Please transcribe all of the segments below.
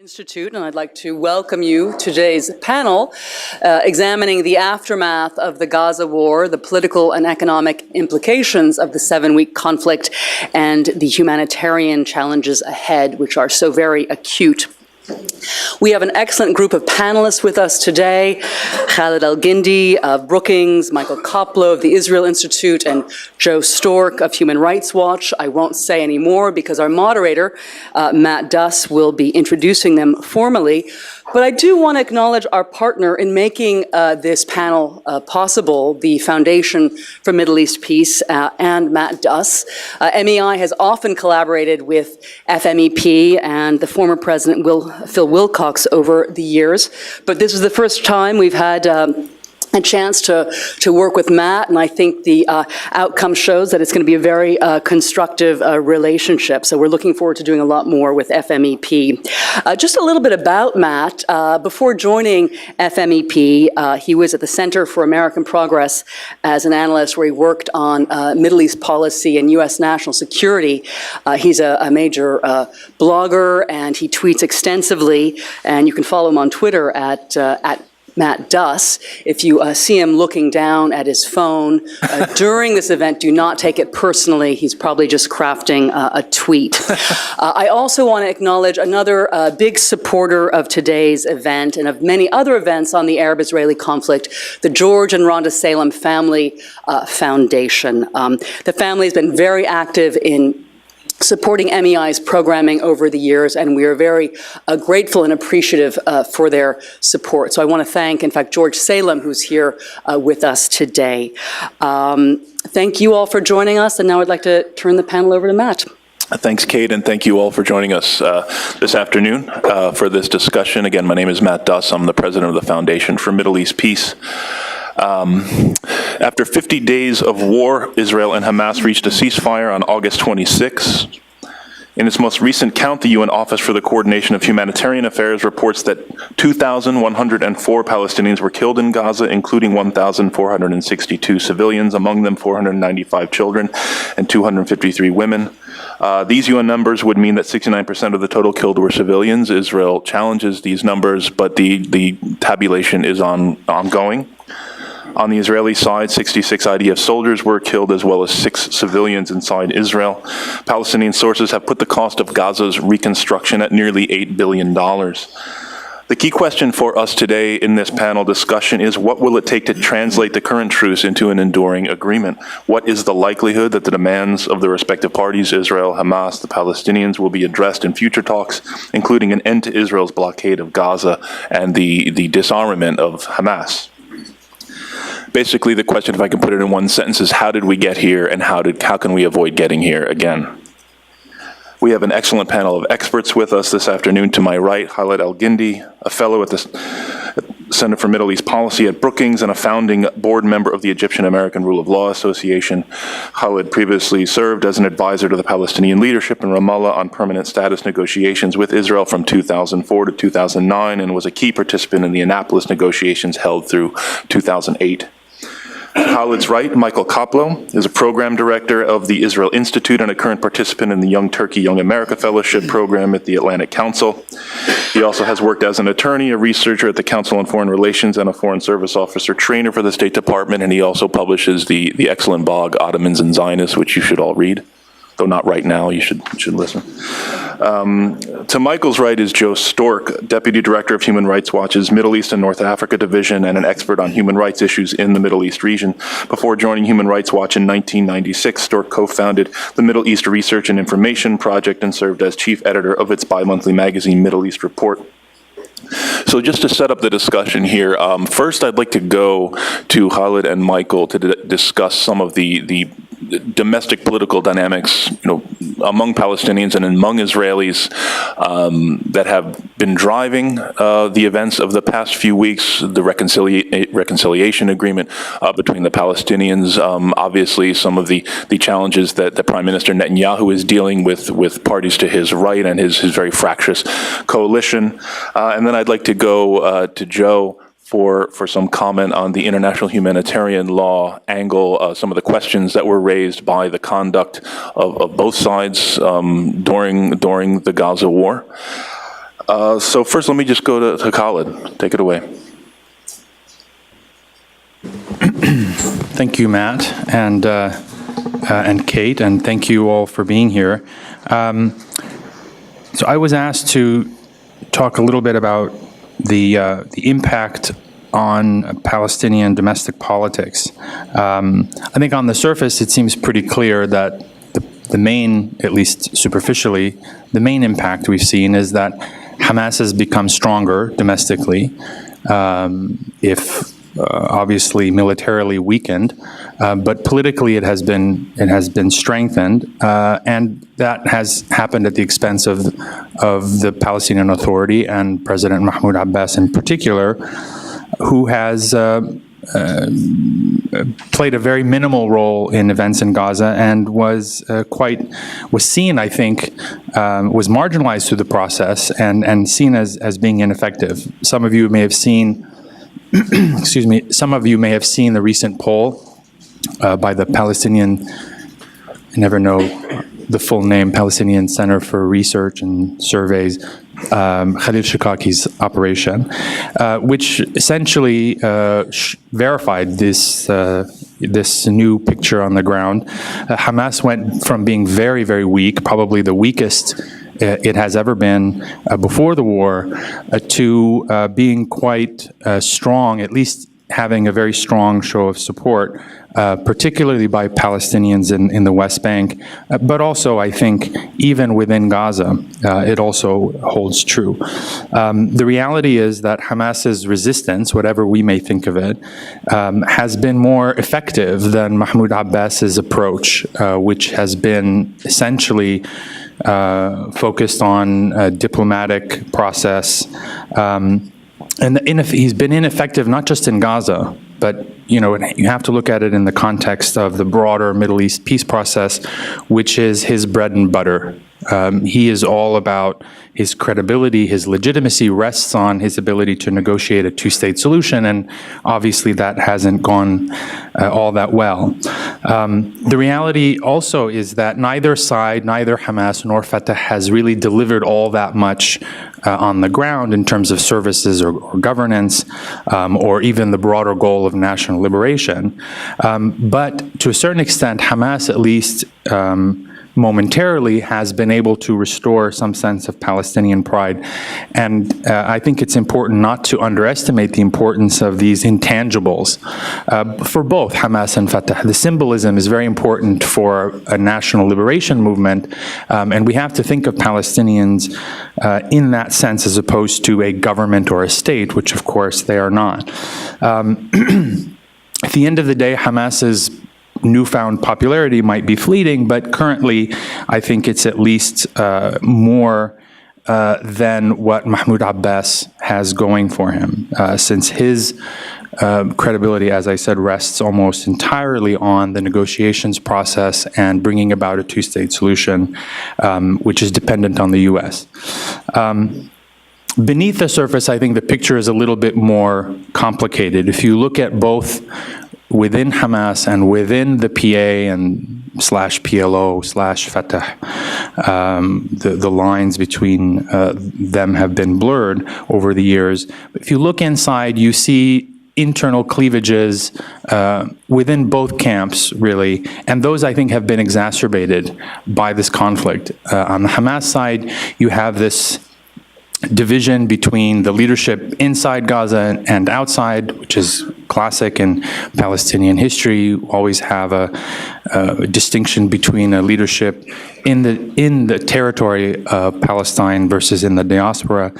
Institute, and I'd like to welcome you to today's panel examining the aftermath of the Gaza war, the political and economic implications of the 7-week conflict, and the humanitarian challenges ahead, which are so very acute. We have an excellent group of panelists with us today: Khaled Elgindy of Brookings, Michael Koplow of the Israel Institute, and Joe Stork of Human Rights Watch. I won't say any more because our moderator, Matthew Duss, will be introducing them formally. But I do want to acknowledge our partner in making this panel possible, the Foundation for Middle East Peace and Matthew Duss. MEI has often collaborated with FMEP and the former president, Phil Wilcox, over the years. But this is the first time we've had a chance to work with Matt, and I think the outcome shows that it's going to be a very constructive relationship. So we're looking forward to doing a lot more with FMEP. Just a little bit about Matt. Before joining FMEP, he was at the Center for American Progress as an analyst, where he worked on Middle East policy and U.S. national security. He's a major blogger, and he tweets extensively, and you can follow him on Twitter at Matthew Duss. If you see him looking down at his phone during this event, do not take it personally. He's probably just crafting a tweet. I also want to acknowledge another big supporter of today's event and of many other events on the Arab-Israeli conflict, the George and Rhonda Salem Family Foundation. The family has been very active in supporting MEI's programming over the years, and we are very grateful and appreciative for their support. So I want to thank, in fact, George Salem, who's here with us today. Thank you all for joining us, and now I'd like to turn the panel over to Matt. Thanks, Kate, and thank you all for joining us this afternoon for this discussion. Again, my name is Matthew Duss. I'm the president of the Foundation for Middle East Peace. After 50 days of war, Israel and Hamas reached a ceasefire on August 26. In its most recent count, the UN Office for the Coordination of Humanitarian Affairs reports that 2,104 Palestinians were killed in Gaza, including 1,462 civilians, among them 495 children and 253 women. These UN numbers would mean that 69% of the total killed were civilians. Israel challenges these numbers, but the tabulation is ongoing. On the Israeli side, 66 IDF soldiers were killed, as well as 6 civilians inside Israel. Palestinian sources have put the cost of Gaza's reconstruction at nearly $8 billion. The key question for us today in this panel discussion is, what will it take to translate the current truce into an enduring agreement? What is the likelihood that the demands of the respective parties, Israel, Hamas, the Palestinians, will be addressed in future talks, including an end to Israel's blockade of Gaza and the disarmament of Hamas? Basically, the question, if I can put it in one sentence, is how did we get here, and how can we avoid getting here again? We have an excellent panel of experts with us this afternoon. To my right, Khaled Elgindy, a fellow at the Center for Middle East Policy at Brookings and a founding board member of the Egyptian-American Rule of Law Association. Khaled previously served as an advisor to the Palestinian leadership in Ramallah on permanent status negotiations with Israel from 2004 to 2009, and was a key participant in the Annapolis negotiations held through 2008. Khaled's right, Michael Koplow is a program director of the Israel Institute and a current participant in the Young Turkey, Young America Fellowship program at the Atlantic Council. He also has worked as an attorney, a researcher at the Council on Foreign Relations, and a Foreign Service Officer trainer for the State Department, and he also publishes the excellent blog Ottomans and Zionists, which you should all read. Though not right now, you should listen. To Michael's right is Joe Stork, Deputy Director of Human Rights Watch's Middle East and North Africa Division and an expert on human rights issues in the Middle East region. Before joining Human Rights Watch in 1996, Stork co-founded the Middle East Research and Information Project and served as chief editor of its bi-monthly magazine, Middle East Report. So just to set up the discussion here, first I'd like to go to Khaled and Michael to discuss some of the domestic political dynamics, among Palestinians and among Israelis that have been driving the events of the past few weeks. The reconciliation agreement between the Palestinians, obviously some of the challenges that the Prime Minister Netanyahu is dealing with parties to his right and his very fractious coalition. And then I'd like to go to Joe for some comment on the international humanitarian law angle, some of the questions that were raised by the conduct of both sides during the Gaza war. So first, let me just go to Khaled. Take it away. Thank you, Matt, and Kate, and thank you all for being here. So I was asked to talk a little bit about the impact on Palestinian domestic politics. I think on the surface, it seems pretty clear that the main, at least superficially, the main impact we've seen is that Hamas has become stronger domestically, if obviously militarily weakened, but politically it has been strengthened, and that has happened at the expense of the Palestinian Authority and President Mahmoud Abbas in particular, who has played a very minimal role in events in Gaza and was seen, I think, was marginalized through the process and seen as being ineffective. Some of you may have seen, excuse me, some of you may have seen the recent poll by the Palestinian, I never know the full name, Palestinian Center for Research and Surveys, Khalid Shikaki's operation, which essentially verified this new picture on the ground. Hamas went from being very, very weak, probably the weakest it has ever been before the war, to being quite strong, at least having a very strong show of support, particularly by Palestinians in the West Bank, but also, I think, even within Gaza, it also holds true. The reality is that Hamas's resistance, whatever we may think of it, has been more effective than Mahmoud Abbas's approach, which has been essentially focused on a diplomatic process. And he's been ineffective not just in Gaza, but you have to look at it in the context of the broader Middle East peace process, which is his bread and butter. He is all about his credibility, his legitimacy rests on his ability to negotiate a two-state solution, and obviously that hasn't gone all that well. The reality also is that neither side, neither Hamas nor Fatah, has really delivered all that much on the ground in terms of services or governance, or even the broader goal of national liberation. But to a certain extent, Hamas at least momentarily has been able to restore some sense of Palestinian pride. And I think it's important not to underestimate the importance of these intangibles for both Hamas and Fatah. The symbolism is very important for a national liberation movement, and we have to think of Palestinians in that sense as opposed to a government or a state, which of course they are not. At the end of the day, Hamas's newfound popularity might be fleeting, but currently I think it's at least more than what Mahmoud Abbas has going for him, since his credibility, as I said, rests almost entirely on the negotiations process and bringing about a two-state solution, which is dependent on the U.S. Beneath the surface, I think the picture is a little bit more complicated. If you look at both within Hamas and within the PA and /PLO/Fatah, the lines between them have been blurred over the years. If you look inside, you see internal cleavages within both camps, really, and those, I think, have been exacerbated by this conflict. On the Hamas side, you have this division between the leadership inside Gaza and outside, which is classic in Palestinian history. You always have a distinction between a leadership in the territory of Palestine versus in the diaspora.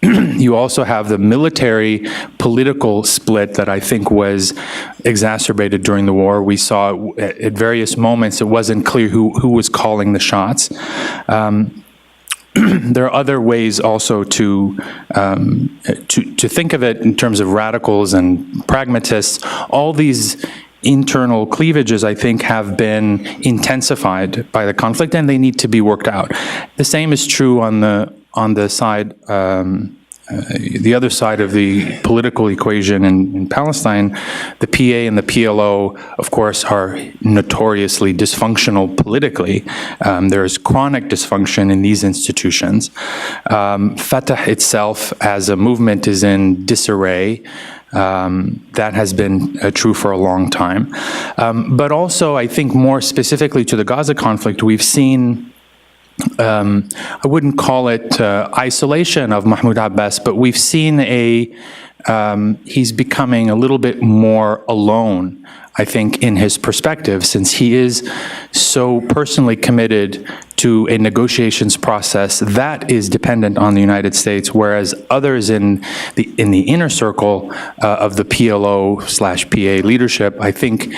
You also have the military political split that I think was exacerbated during the war. We saw at various moments it wasn't clear who was calling the shots. There are other ways also to think of it in terms of radicals and pragmatists. All these internal cleavages, I think, have been intensified by the conflict, and they need to be worked out. The same is true on the side the other side of the political equation in Palestine, the PA and the PLO, of course, are notoriously dysfunctional politically. There is chronic dysfunction in these institutions. Fatah itself as a movement is in disarray. That has been true for a long time. But also, I think more specifically to the Gaza conflict, we've seen I wouldn't call it isolation of Mahmoud Abbas, but we've seen he's becoming a little bit more alone, I think, in his perspective, since he is so personally committed to a negotiations process that is dependent on the United States, whereas others in the inner circle of the PLO/PA leadership, I think,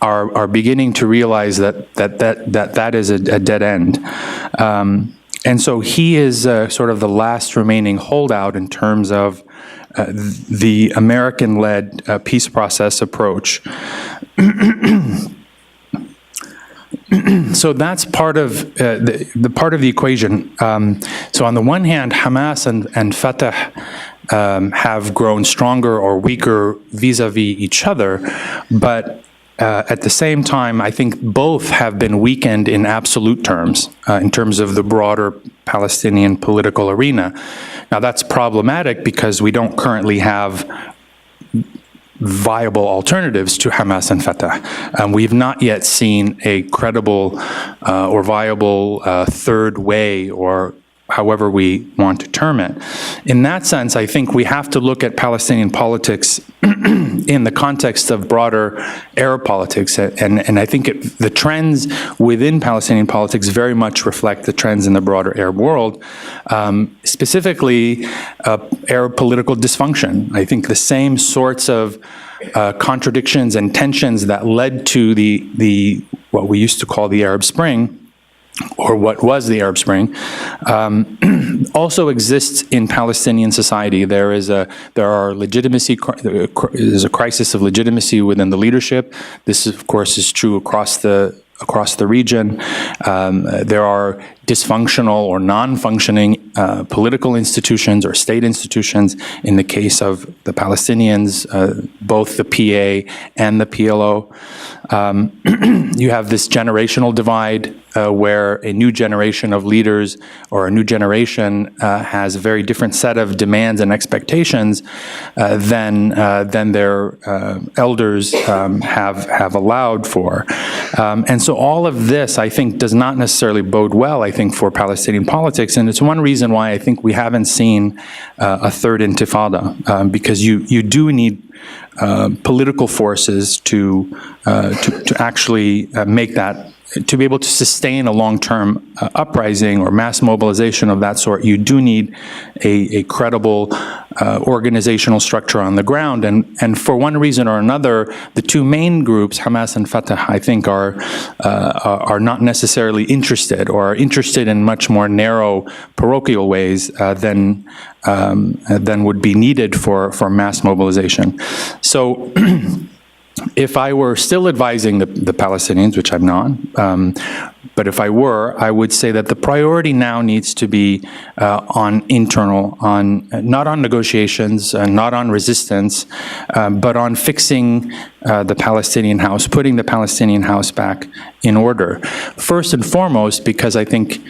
are beginning to realize that is a dead end. And so he is sort of the last remaining holdout in terms of the American-led peace process approach. So that's part of the part of the equation. So on the one hand, Hamas and Fatah have grown stronger or weaker vis-a-vis each other, but at the same time, I think both have been weakened in absolute terms, in terms of the broader Palestinian political arena. Now, that's problematic because we don't currently have viable alternatives to Hamas and Fatah. We've not yet seen a credible or viable third way, or however we want to term it. In that sense, I think we have to look at Palestinian politics in the context of broader Arab politics, and I think the trends within Palestinian politics very much reflect the trends in the broader Arab world, specifically Arab political dysfunction. I think the same sorts of contradictions and tensions that led to the what we used to call the Arab Spring, or what was the Arab Spring, also exists in Palestinian society. There's a crisis of legitimacy within the leadership. This, of course, is true across the region. There are dysfunctional or non-functioning political institutions or state institutions. In the case of the Palestinians, both the PA and the PLO. You have this generational divide where a new generation of leaders or a new generation has a very different set of demands and expectations than their elders have allowed for. And so all of this, I think, does not necessarily bode well, I think, for Palestinian politics. And it's one reason why I think we haven't seen a third intifada, because you do need political forces to actually make that, to be able to sustain a long-term uprising or mass mobilization of that sort. You do need a credible organizational structure on the ground, and for one reason or another, the two main groups, Hamas and Fatah, I think are not necessarily interested, or are interested in much more narrow parochial ways than would be needed for mass mobilization. So if I were still advising the Palestinians, which I'm not, but if I were, I would say that the priority now needs to be on internal, not on negotiations, not on resistance, but on fixing the Palestinian house, putting the Palestinian house back in order. First and foremost, because I think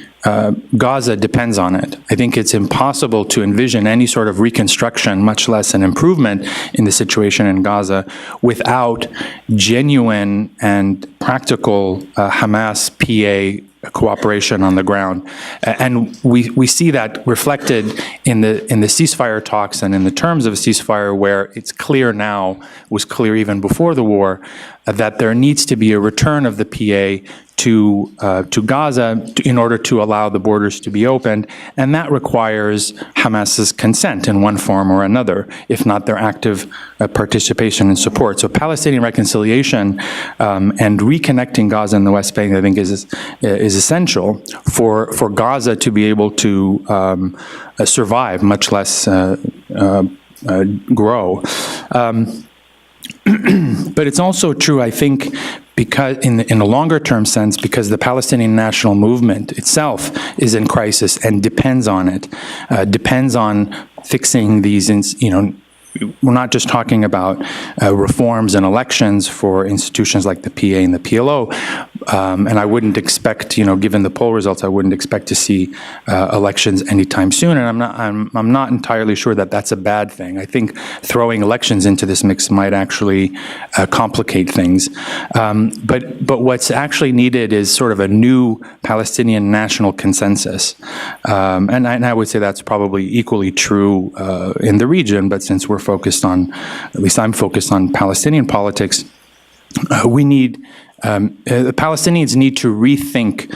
Gaza depends on it. I think it's impossible to envision any sort of reconstruction, much less an improvement in the situation in Gaza, without genuine and practical Hamas-PA cooperation on the ground. And we see that reflected in the ceasefire talks and in the terms of a ceasefire, where it's clear now, was clear even before the war, that there needs to be a return of the PA to Gaza in order to allow the borders to be opened, and that requires Hamas's consent in one form or another, if not their active participation and support. So Palestinian reconciliation and reconnecting Gaza and the West Bank, I think, is essential for Gaza to be able to survive, much less grow. But it's also true, I think, because in a longer term sense, because the Palestinian national movement itself is in crisis and depends on it, depends on fixing these, we're not just talking about reforms and elections for institutions like the PA and the PLO, and I wouldn't expect, given the poll results, I wouldn't expect to see elections anytime soon. And I'm not entirely sure that that's a bad thing. I think throwing elections into this mix might actually complicate things. But what's actually needed is sort of a new Palestinian national consensus, and I would say that's probably equally true in the region. But since we're focused on, at least I'm focused on Palestinian politics, we need, the Palestinians need to rethink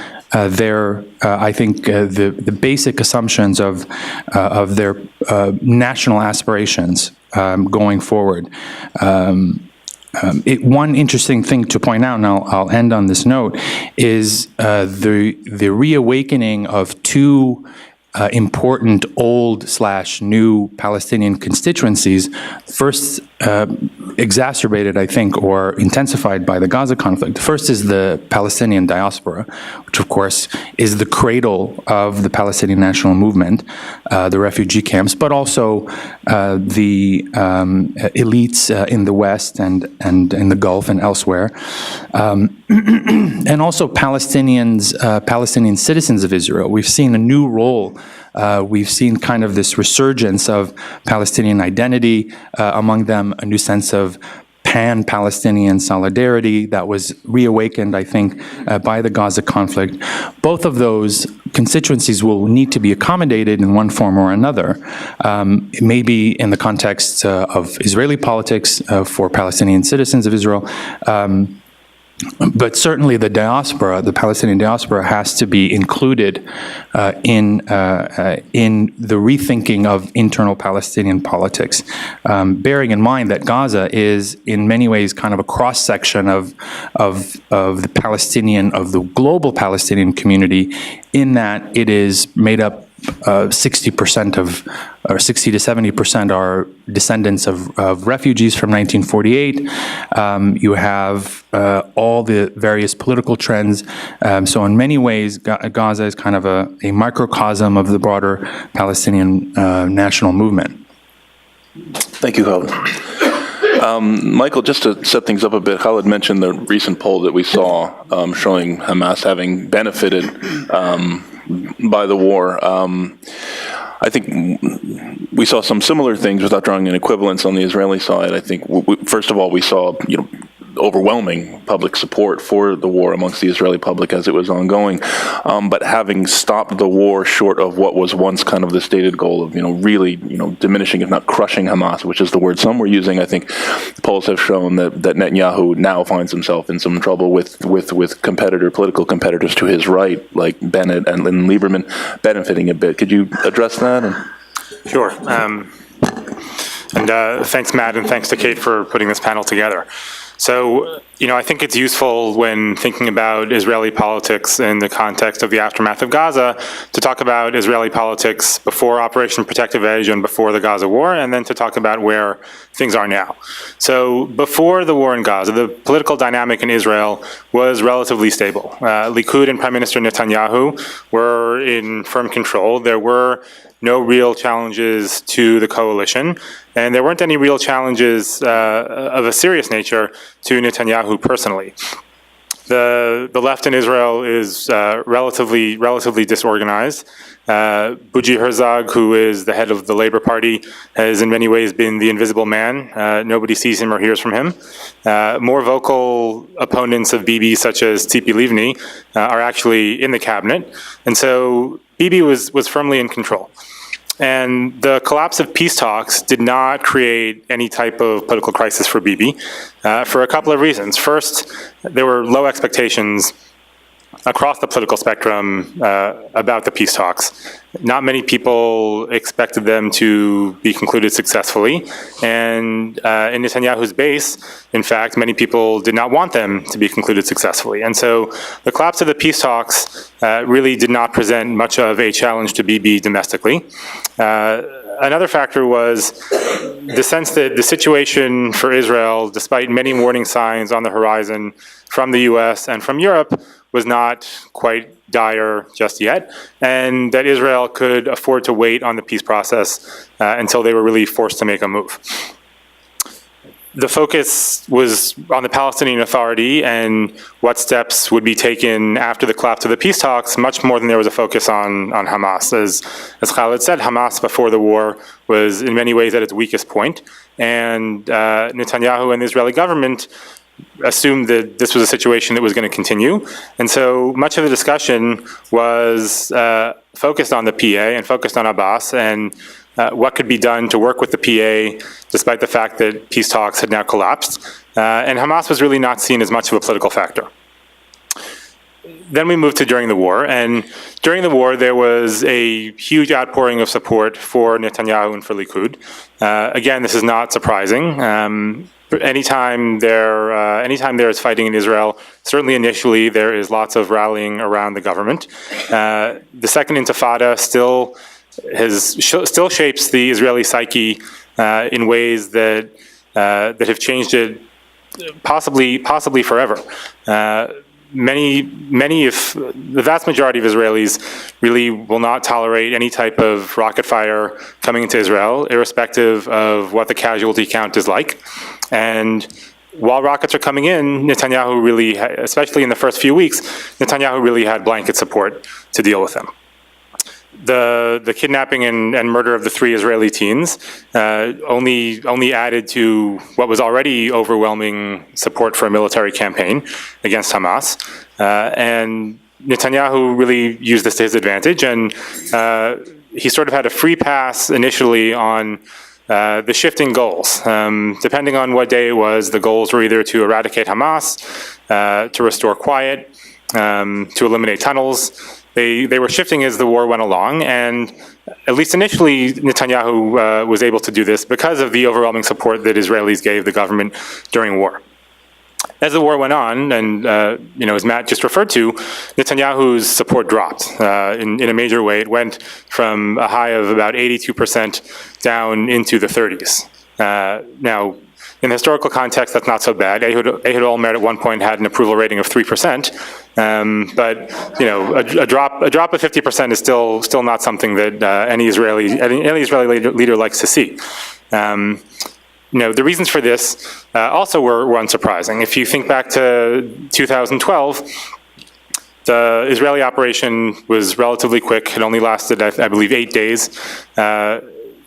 the basic assumptions of their national aspirations going forward. One interesting thing to point out, and I'll end on this note, is the reawakening of two important old/new Palestinian constituencies, first exacerbated, I think, or intensified by the Gaza conflict. The first is the Palestinian diaspora, which of course is the cradle of the Palestinian national movement, the refugee camps, but also the elites in the West and in the Gulf and elsewhere, and also Palestinian citizens of Israel. We've seen a new role. We've seen kind of this resurgence of Palestinian identity, among them a new sense of pan-Palestinian solidarity that was reawakened, I think, by the Gaza conflict. Both of those constituencies will need to be accommodated in one form or another. Maybe in the context of Israeli politics for Palestinian citizens of Israel, but certainly the diaspora, the Palestinian diaspora, has to be included in the rethinking of internal Palestinian politics, bearing in mind that Gaza is in many ways kind of a cross-section of the Palestinian, of the global Palestinian community, in that it is made up 60% of, or 60 to 70% are descendants of refugees from 1948. You have all the various political trends. So in many ways, Gaza is kind of a microcosm of the broader Palestinian national movement. Thank you, Khaled. Michael, just to set things up a bit, Khaled mentioned the recent poll that we saw showing Hamas having benefited by the war. I think we saw some similar things without drawing an equivalence on the Israeli side. I think, first of all, we saw, overwhelming public support for the war amongst the Israeli public as it was ongoing. But having stopped the war short of what was once kind of the stated goal of, really, diminishing, if not crushing Hamas, which is the word some were using, I think polls have shown that Netanyahu now finds himself in some trouble with political competitors to his right, like Bennett and Lieberman, benefiting a bit. Could you address that? Sure. And thanks, Matt, and thanks to Kate for putting this panel together. So, I think it's useful when thinking about Israeli politics in the context of the aftermath of Gaza to talk about Israeli politics before Operation Protective Edge and before the Gaza war, and then to talk about where things are now. So before the war in Gaza, the political dynamic in Israel was relatively stable. Likud and Prime Minister Netanyahu were in firm control. There were no real challenges to the coalition, and there weren't any real challenges of a serious nature to Netanyahu personally. The left in Israel is relatively disorganized. Bougie Herzog, who is the head of the Labour Party, has in many ways been the invisible man. Nobody sees him or hears from him. More vocal opponents of Bibi, such as Tzipi Livni, are actually in the cabinet. And so Bibi was firmly in control. And the collapse of peace talks did not create any type of political crisis for Bibi for a couple of reasons. First, there were low expectations across the political spectrum about the peace talks. Not many people expected them to be concluded successfully. And in Netanyahu's base, in fact, many people did not want them to be concluded successfully. And so the collapse of the peace talks really did not present much of a challenge to Bibi domestically. Another factor was the sense that the situation for Israel, despite many warning signs on the horizon from the US and from Europe, was not quite dire just yet, and that Israel could afford to wait on the peace process until they were really forced to make a move. The focus was on the Palestinian Authority and what steps would be taken after the collapse of the peace talks, much more than there was a focus on Hamas. As Khaled said, Hamas before the war was in many ways at its weakest point, and Netanyahu and the Israeli government assumed that this was a situation that was going to continue. And so much of the discussion was focused on the PA and focused on Abbas and what could be done to work with the PA, despite the fact that peace talks had now collapsed. And Hamas was really not seen as much of a political factor. Then we moved to during the war, and during the war there was a huge outpouring of support for Netanyahu and for Likud. Again, this is not surprising. Anytime there is fighting in Israel, certainly initially there is lots of rallying around the government. The Second Intifada still shapes the Israeli psyche in ways that have changed it possibly forever. The vast majority of Israelis really will not tolerate any type of rocket fire coming into Israel, irrespective of what the casualty count is like. And while rockets are coming in, Netanyahu really, especially in the first few weeks, Netanyahu really had blanket support to deal with them. The kidnapping and murder of the 3 Israeli teens only added to what was already overwhelming support for a military campaign against Hamas. And Netanyahu really used this to his advantage, and he sort of had a free pass initially on the shifting goals. Depending on what day it was, the goals were either to eradicate Hamas, to restore quiet, to eliminate tunnels. They were shifting as the war went along, and at least initially, Netanyahu was able to do this because of the overwhelming support that Israelis gave the government during war. As the war went on, and as Matt just referred to, Netanyahu's support dropped in a major way. It went from a high of about 82% down into the 30s. Now, in historical context, that's not so bad. Ehud Olmert at one point had an approval rating of 3%, but a drop of 50% is still not something that any Israeli leader likes to see. The reasons for this also were unsurprising. If you think back to 2012, the Israeli operation was relatively quick. It only lasted, I believe, 8 days.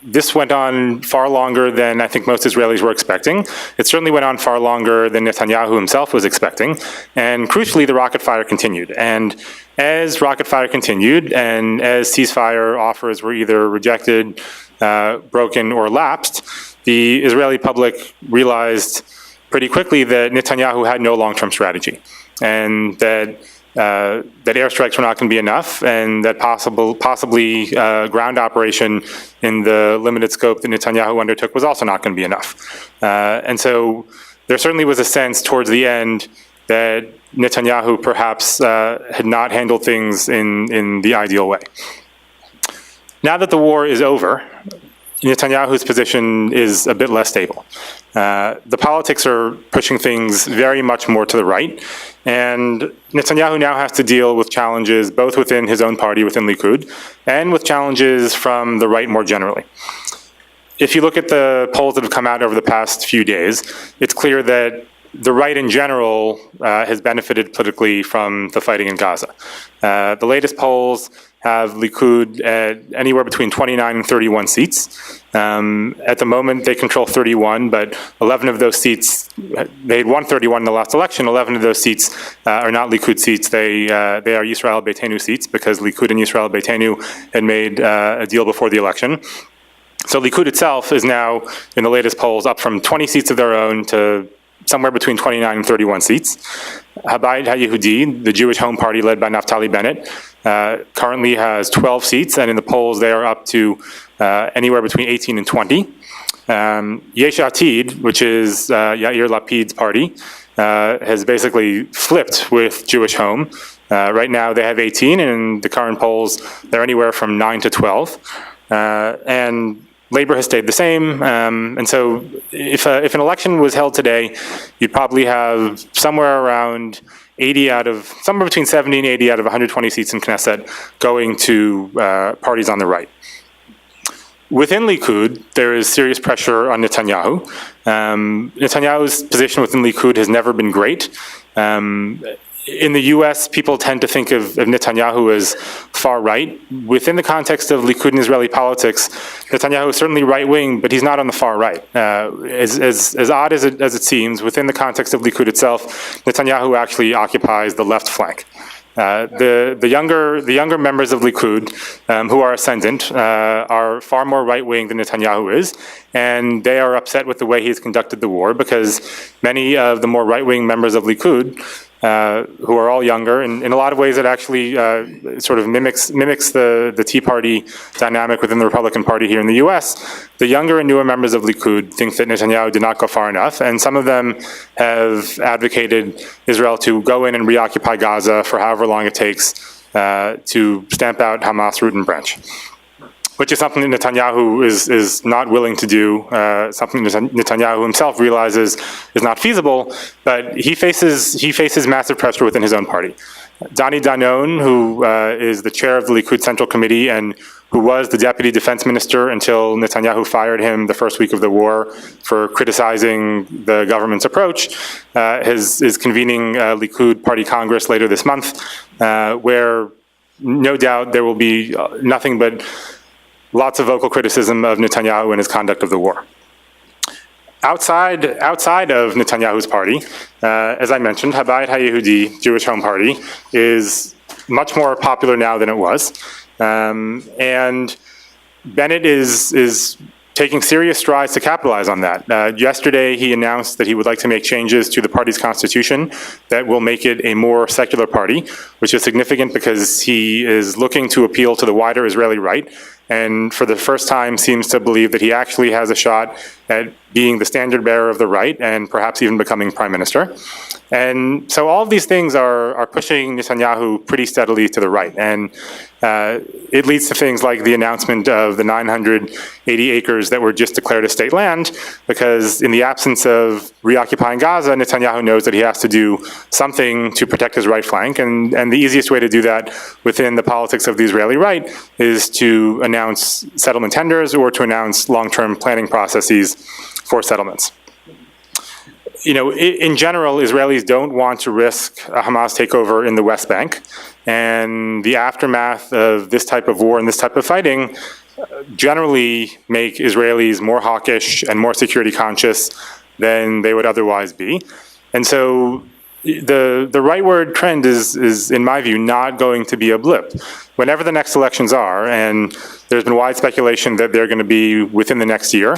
This went on far longer than I think most Israelis were expecting. It certainly went on far longer than Netanyahu himself was expecting. And crucially, the rocket fire continued. And as rocket fire continued, and as ceasefire offers were either rejected, broken, or lapsed, the Israeli public realized pretty quickly that Netanyahu had no long-term strategy, and that airstrikes were not going to be enough, and that possibly ground operation in the limited scope that Netanyahu undertook was also not going to be enough. And so there certainly was a sense towards the end that Netanyahu perhaps had not handled things in the ideal way. Now that the war is over, Netanyahu's position is a bit less stable. The politics are pushing things very much more to the right, and Netanyahu now has to deal with challenges both within his own party, within Likud, and with challenges from the right more generally. If you look at the polls that have come out over the past few days, it's clear that the right in general has benefited politically from the fighting in Gaza. The latest polls have Likud at anywhere between 29 and 31 seats. At the moment, they control 31, but 11 of those seats, they had won 31 in the last election. 11 of those seats are not Likud seats. They are Yisrael Beitenu seats, because Likud and Yisrael Beitenu had made a deal before the election. So Likud itself is now, in the latest polls, up from 20 seats of their own to somewhere between 29 and 31 seats. Habayit HaYehudi, the Jewish Home Party led by Naftali Bennett, currently has 12 seats, and in the polls they are up to anywhere between 18 and 20. Yesh Atid, which is Yair Lapid's party, has basically flipped with Jewish Home. Right now they have 18, and in the current polls they're anywhere from 9 to 12. And Labor has stayed the same, and so if an election was held today, you'd probably have somewhere around somewhere between 70 and 80 out of 120 seats in Knesset going to parties on the right. Within Likud, there is serious pressure on Netanyahu. Netanyahu's position within Likud has never been great. In the U.S., people tend to think of Netanyahu as far right. Within the context of Likud and Israeli politics, Netanyahu is certainly right-wing, but he's not on the far right. As odd as it seems, within the context of Likud itself, Netanyahu actually occupies the left flank. The younger members of Likud, who are ascendant, are far more right-wing than Netanyahu is, and they are upset with the way he's conducted the war because many of the more right-wing members of Likud, who are all younger, and in a lot of ways it actually sort of mimics the Tea Party dynamic within the Republican Party here in the U.S. The younger and newer members of Likud think that Netanyahu did not go far enough, and some of them have advocated Israel to go in and reoccupy Gaza for however long it takes to stamp out Hamas root and branch, which is something that Netanyahu is not willing to do, something that Netanyahu himself realizes is not feasible, but he faces massive pressure within his own party. Dani Danon, who is the chair of the Likud Central Committee and who was the deputy defense minister until Netanyahu fired him the first week of the war for criticizing the government's approach, is convening Likud Party Congress later this month, where no doubt there will be nothing but lots of vocal criticism of Netanyahu and his conduct of the war. Outside of Netanyahu's party, as I mentioned, Habayit HaYehudi, Jewish Home Party, is much more popular now than it was. And Bennett is taking serious strides to capitalize on that. Yesterday, he announced that he would like to make changes to the party's constitution that will make it a more secular party, which is significant because he is looking to appeal to the wider Israeli right, and for the first time seems to believe that he actually has a shot at being the standard bearer of the right and perhaps even becoming prime minister. And so all of these things are pushing Netanyahu pretty steadily to the right. And it leads to things like the announcement of the 980 acres that were just declared as state land, because in the absence of reoccupying Gaza, Netanyahu knows that he has to do something to protect his right flank. And the easiest way to do that within the politics of the Israeli right is to announce settlement tenders or to announce long-term planning processes for settlements. You know, in general, Israelis don't want to risk a Hamas takeover in the West Bank, and the aftermath of this type of war and this type of fighting generally make Israelis more hawkish and more security conscious than they would otherwise be. And so the rightward trend is, in my view, not going to be a blip. Whenever the next elections are, and there's been wide speculation that they're going to be within the next year,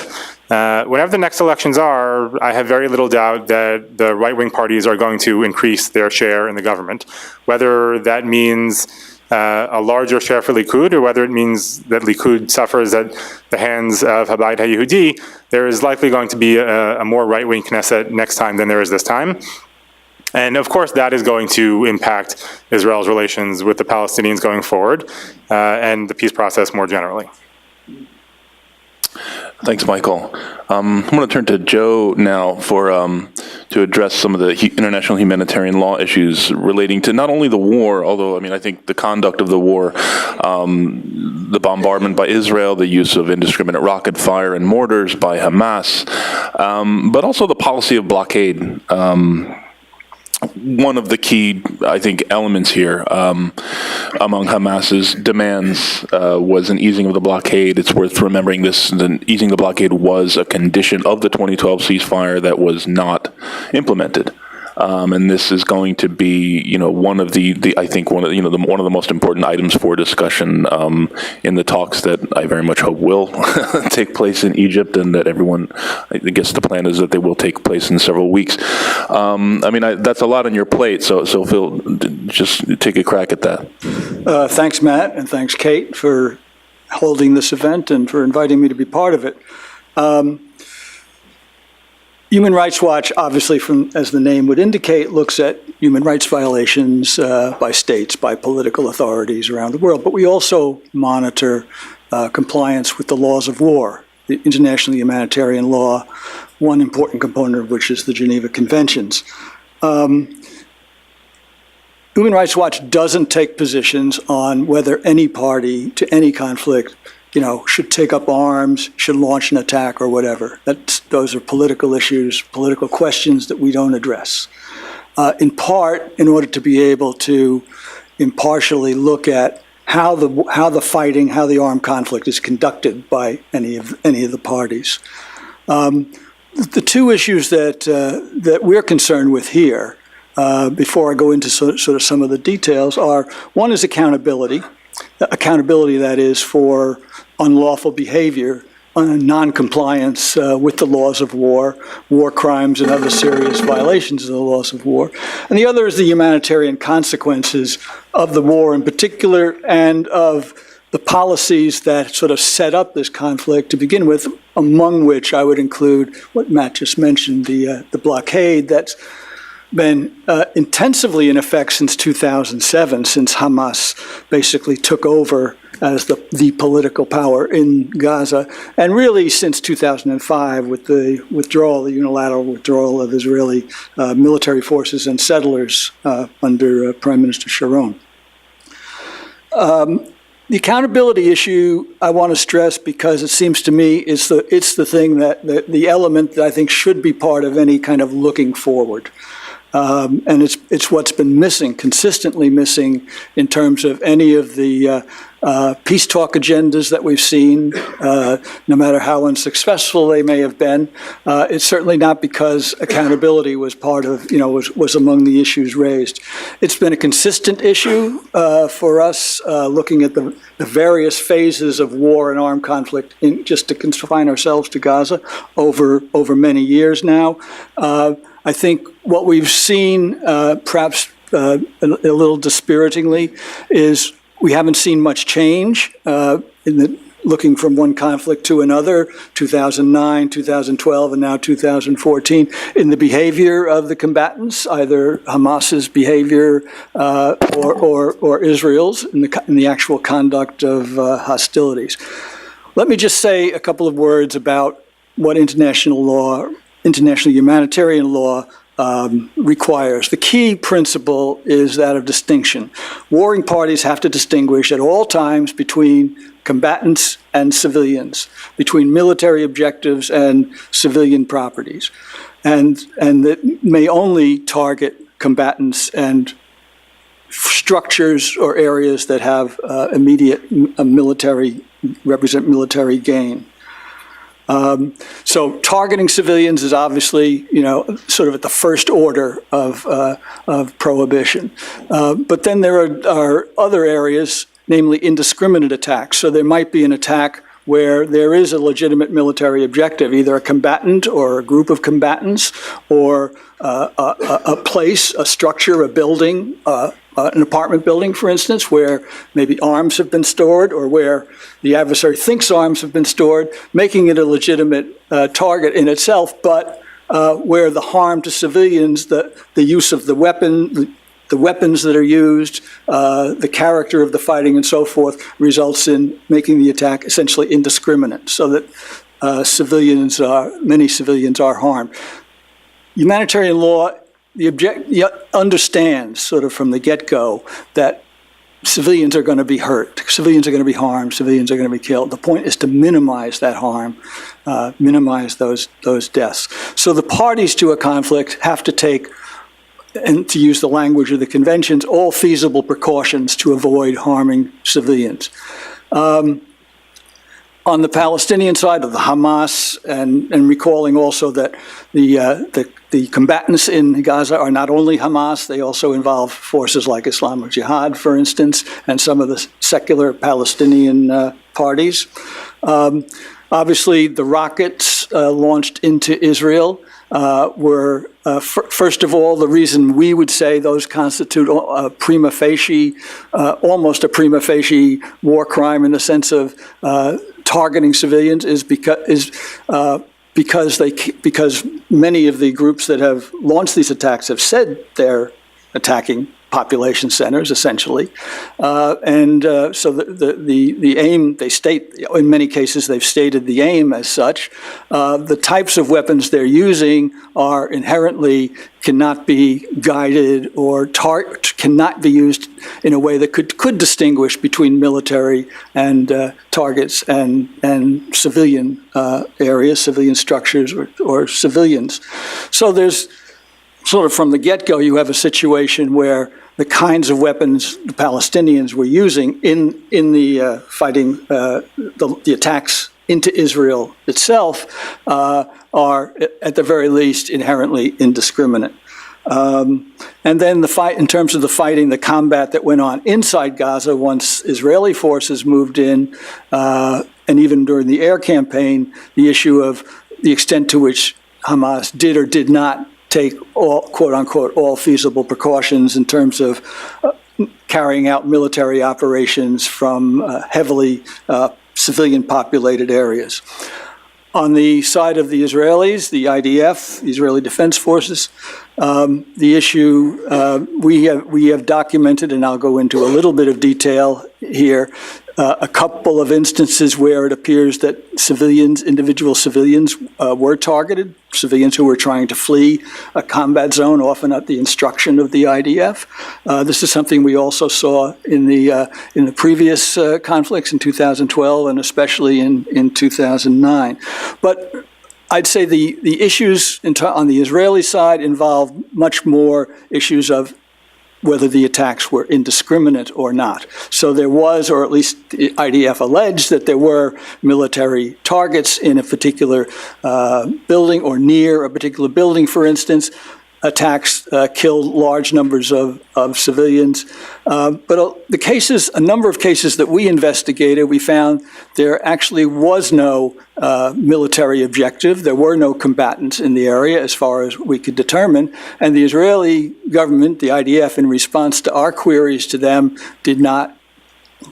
whenever the next elections are, I have very little doubt that the right-wing parties are going to increase their share in the government, whether that means a larger share for Likud, or whether it means that Likud suffers at the hands of Habayit HaYehudi. There is likely going to be a more right-wing Knesset next time than there is this time. And of course, that is going to impact Israel's relations with the Palestinians going forward, and the peace process more generally. Thanks, Michael. I'm going to turn to Joe now to address some of the international humanitarian law issues relating to not only the war, although, I mean, I think the conduct of the war, the bombardment by Israel, the use of indiscriminate rocket fire and mortars by Hamas, but also the policy of blockade. One of the key, I think, elements here among Hamas's demands was an easing of the blockade. It's worth remembering this: the easing the blockade was a condition of the 2012 ceasefire that was not implemented. And this is going to be, you know, one of the I think one of the most important items for discussion in the talks that I very much hope will take place in Egypt, and that everyone, I guess the plan is that they will take place in several weeks. I mean, that's a lot on your plate, so Phil, just take a crack at that. Thanks, Matt, and thanks, Kate, for holding this event and for inviting me to be part of it. Human Rights Watch, obviously, as the name would indicate, looks at human rights violations by states, by political authorities around the world. But we also monitor compliance with the laws of war, the international humanitarian law, one important component of which is the Geneva Conventions. Human Rights Watch doesn't take positions on whether any party to any conflict, should take up arms, should launch an attack or whatever. Those are political issues, political questions that we don't address. In part, in order to be able to impartially look at how the fighting, how the armed conflict is conducted by any of the parties. The two issues that we're concerned with here, before I go into sort of some of the details, are one is accountability that is for unlawful behavior, non-compliance with the laws of war crimes, and other serious violations of the laws of war. And the other is the humanitarian consequences of the war in particular, and of the policies that sort of set up this conflict to begin with, among which I would include what Matt just mentioned, the blockade that's been intensively in effect since 2007, since Hamas basically took over as the political power in Gaza, and really since 2005 with the unilateral withdrawal of Israeli military forces and settlers under Prime Minister Sharon. The accountability issue I want to stress, because it seems to me it's the thing the element that I think should be part of any kind of looking forward. And it's what's been missing, consistently missing, in terms of any of the peace talk agendas that we've seen, no matter how unsuccessful they may have been. It's certainly not because accountability was part of, was among the issues raised. It's been a consistent issue for us, looking at the various phases of war and armed conflict, just to confine ourselves to Gaza, over many years now. I think what we've seen, perhaps a little dispiritingly, is we haven't seen much change looking from one conflict to another, 2009, 2012, and now 2014, in the behavior of the combatants, either Hamas's behavior or Israel's in the actual conduct of hostilities. Let me just say a couple of words about what international humanitarian law requires. The key principle is that of distinction. Warring parties have to distinguish at all times between combatants and civilians, between military objectives and civilian properties, and that may only target combatants and structures or areas that have immediate represent military gain. So targeting civilians is obviously, sort of at the first order of prohibition. But then there are other areas, namely indiscriminate attacks. So there might be an attack where there is a legitimate military objective, either a combatant or a group of combatants, or a place, a structure, a building, an apartment building, for instance, where maybe arms have been stored, or where the adversary thinks arms have been stored, making it a legitimate target in itself, but where the harm to civilians, the use of the weapons that are used, the character of the fighting and so forth, results in making the attack essentially indiscriminate, so that many civilians are harmed. Humanitarian law understands, sort of from the get-go, that civilians are going to be hurt, civilians are going to be harmed, civilians are going to be killed. The point is to minimize that harm, minimize those deaths. So the parties to a conflict have to take, and to use the language of the conventions, all feasible precautions to avoid harming civilians. On the Palestinian side of the Hamas, and recalling also that the combatants in Gaza are not only Hamas, they also involve forces like Islamic Jihad, for instance, and some of the secular Palestinian parties. Obviously, the rockets launched into Israel were, first of all, the reason we would say those constitute a prima facie, almost a prima facie war crime in the sense of targeting civilians is because many of the groups that have launched these attacks have said they're attacking population centers, essentially. So the aim, they state, in many cases they've stated the aim as such. The types of weapons they're using are inherently cannot be guided or cannot be used in a way that could distinguish between military and targets and civilian areas, civilian structures or civilians. So there's sort of from the get-go, you have a situation where the kinds of weapons the Palestinians were using in the fighting, the attacks into Israel itself are, at the very least, inherently indiscriminate. And then the fight, in terms of the fighting, the combat that went on inside Gaza once Israeli forces moved in, and even during the air campaign, the issue of the extent to which Hamas did or did not take all, quote unquote, all feasible precautions in terms of carrying out military operations from heavily civilian populated areas. On the side of the Israelis, the IDF, the Israeli Defense Forces, the issue we have documented, and I'll go into a little bit of detail here, a couple of instances where it appears that civilians, individual civilians, were targeted, civilians who were trying to flee a combat zone, often at the instruction of the IDF. This is something we also saw in the previous conflicts in 2012 and especially in 2009. But I'd say the issues on the Israeli side involve much more issues of whether the attacks were indiscriminate or not. So there was, or at least the IDF alleged, that there were military targets in a particular building or near a particular building, for instance. Attacks killed large numbers of civilians. But the cases, a number of cases that we investigated, we found there actually was no military objective. There were no combatants in the area as far as we could determine. And the Israeli government, the IDF, in response to our queries to them, did not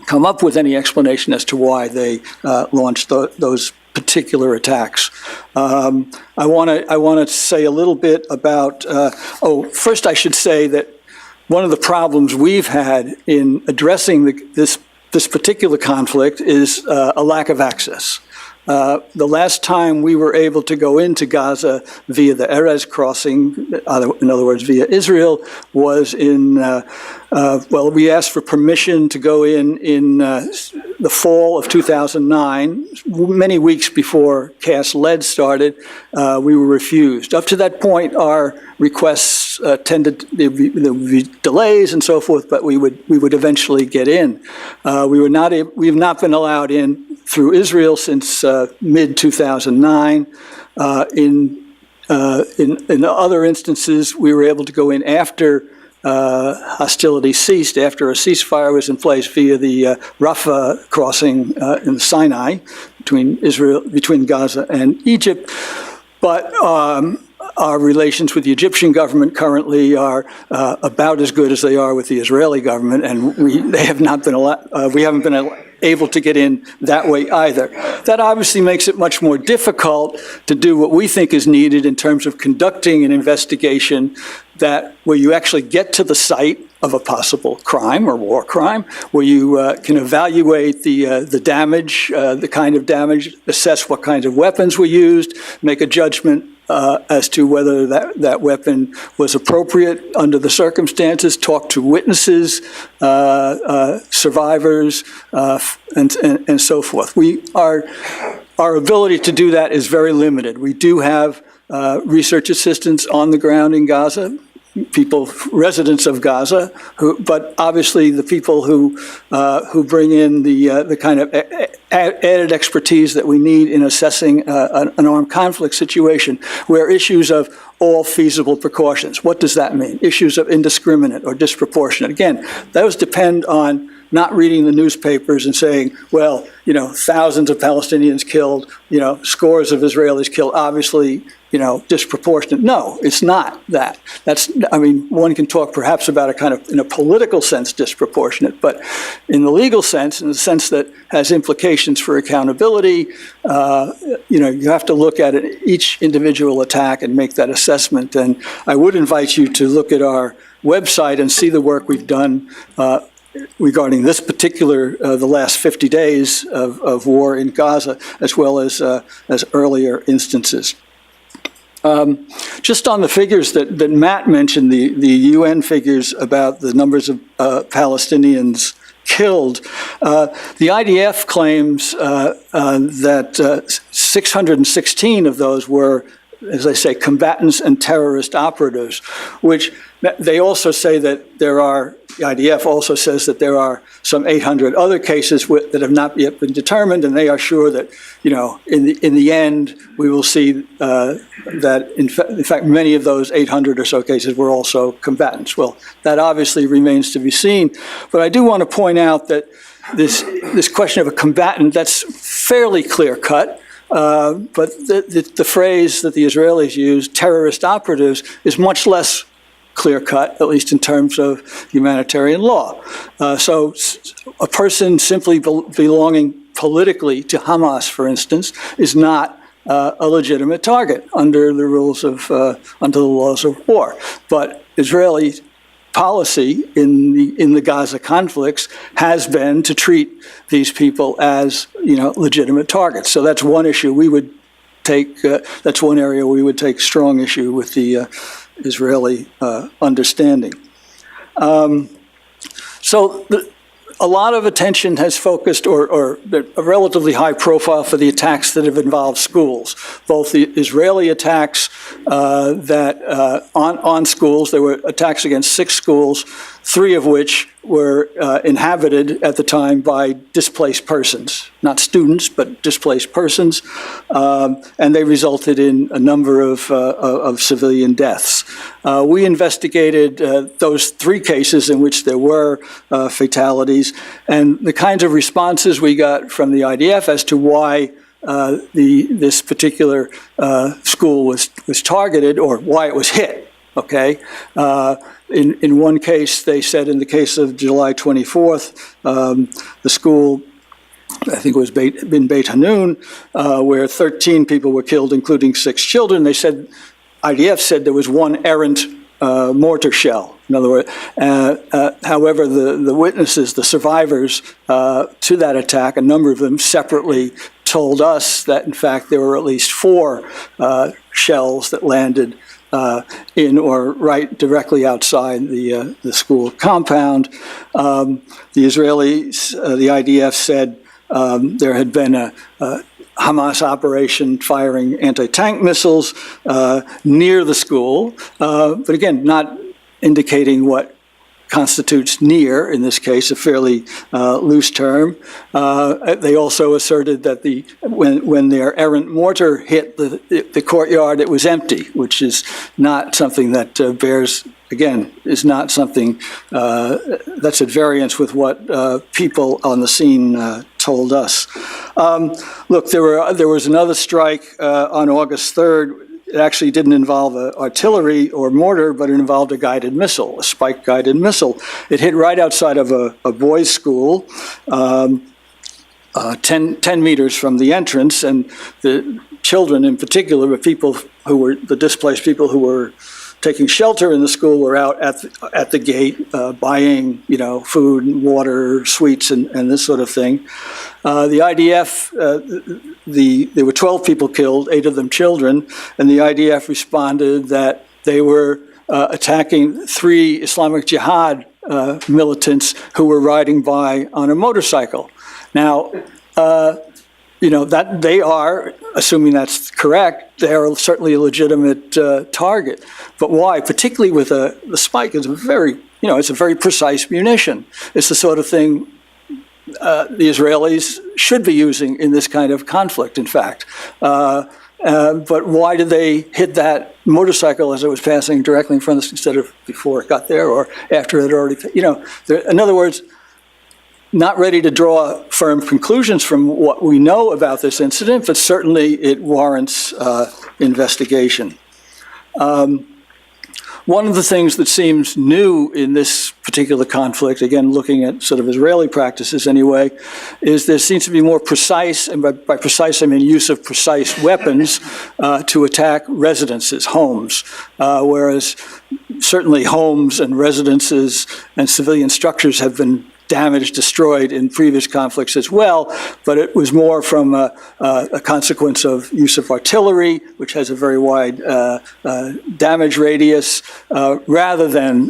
come up with any explanation as to why they launched those particular attacks. I want to say a little bit about, first I should say that one of the problems we've had in addressing this particular conflict is a lack of access. The last time we were able to go into Gaza via the Erez crossing, in other words, via Israel, was in, we asked for permission to go in the fall of 2009, many weeks before Cast Lead started. We were refused. Up to that point, our requests there would be delays and so forth, but we would eventually get in. We have not been allowed in through Israel since mid-2009. In other instances, we were able to go in after hostilities ceased, after a ceasefire was in place via the Rafah crossing in the Sinai between Gaza and Egypt. But our relations with the Egyptian government currently are about as good as they are with the Israeli government, and we haven't been able to get in that way either. That obviously makes it much more difficult to do what we think is needed in terms of conducting an investigation where you actually get to the site of a possible crime or war crime, where you can evaluate the damage, the kind of damage, assess what kinds of weapons were used, make a judgment as to whether that weapon was appropriate under the circumstances, talk to witnesses, survivors, and so forth. Our ability to do that is very limited. We do have research assistants on the ground in Gaza, residents of Gaza, but obviously the people who bring in the kind of added expertise that we need in assessing an armed conflict situation, where issues of all feasible precautions, what does that mean? Issues of indiscriminate or disproportionate. Again, those depend on not reading the newspapers and saying, well, thousands of Palestinians killed, scores of Israelis killed, obviously, disproportionate. No, it's not that. One can talk perhaps about a kind of, in a political sense, disproportionate, but in the legal sense, in the sense that has implications for accountability, you have to look at each individual attack and make that assessment. And I would invite you to look at our website and see the work we've done regarding this particular, the last 50 days of war in Gaza, as well as earlier instances. Just on the figures that Matt mentioned, the UN figures about the numbers of Palestinians killed, the IDF claims that 616 of those were, as I say, combatants and terrorist operatives, which they also say that there are, the IDF also says that there are some 800 other cases that have not yet been determined, and they are sure that, in the end, we will see that, in fact, many of those 800 or so cases were also combatants. Well, that obviously remains to be seen, but I do want to point out that this question of a combatant, that's fairly clear-cut. But the phrase that the Israelis use, terrorist operatives, is much less clear-cut, at least in terms of humanitarian law. So a person simply belonging politically to Hamas, for instance, is not a legitimate target under the rules of, under the laws of war. But Israeli policy in the Gaza conflicts has been to treat these people as, legitimate targets. So that's one issue we would take, that's one area we would take strong issue with the Israeli understanding. A lot of attention has focused, or a relatively high profile for the attacks that have involved schools. Both the Israeli attacks on schools, there were attacks against 6 schools, 3 of which were inhabited at the time by displaced persons, not students, but displaced persons, and they resulted in a number of civilian deaths. We investigated those 3 cases in which there were fatalities, and the kinds of responses we got from the IDF as to why this particular school was targeted, or why it was hit. Okay. In one case, they said in the case of July 24th, the school, I think it was in Beit Hanun, where 13 people were killed, including 6 children. They said, IDF said there was 1 errant mortar shell. In other words, however, the witnesses, the survivors to that attack, a number of them separately told us that, in fact, there were at least 4 shells that landed in or right directly outside the school compound. The Israelis, the IDF said there had been a Hamas operation firing anti-tank missiles near the school, but again, not indicating what constitutes near, in this case, a fairly loose term. They also asserted that when their errant mortar hit the courtyard, it was empty, which is not something that bears, again, is not something that's at variance with what people on the scene told us. Look, there was another strike on August 3rd. It actually didn't involve artillery or mortar, but it involved a guided missile, a spike-guided missile. It hit right outside of a boys' school, 10 meters from the entrance, and the children in particular, the displaced people who were taking shelter in the school, were out at the gate buying, food and water, sweets, and this sort of thing. The IDF, there were 12 people killed, 8 of them children, and the IDF responded that they were attacking 3 Islamic Jihad militants who were riding by on a motorcycle. Now, that they are, assuming that's correct, they are certainly a legitimate target. But why? Particularly with the spike is it's a very precise munition. It's the sort of thing the Israelis should be using in this kind of conflict, in fact. But why did they hit that motorcycle as it was passing directly in front of us instead of before it got there or after it had already, in other words, not ready to draw firm conclusions from what we know about this incident, but certainly it warrants investigation. One of the things that seems new in this particular conflict, again, looking at sort of Israeli practices anyway, is there seems to be more precise, and by precise I mean use of precise weapons to attack residences, homes, whereas certainly homes and residences and civilian structures have been damaged, destroyed in previous conflicts as well, but it was more from a consequence of use of artillery, which has a very wide damage radius, rather than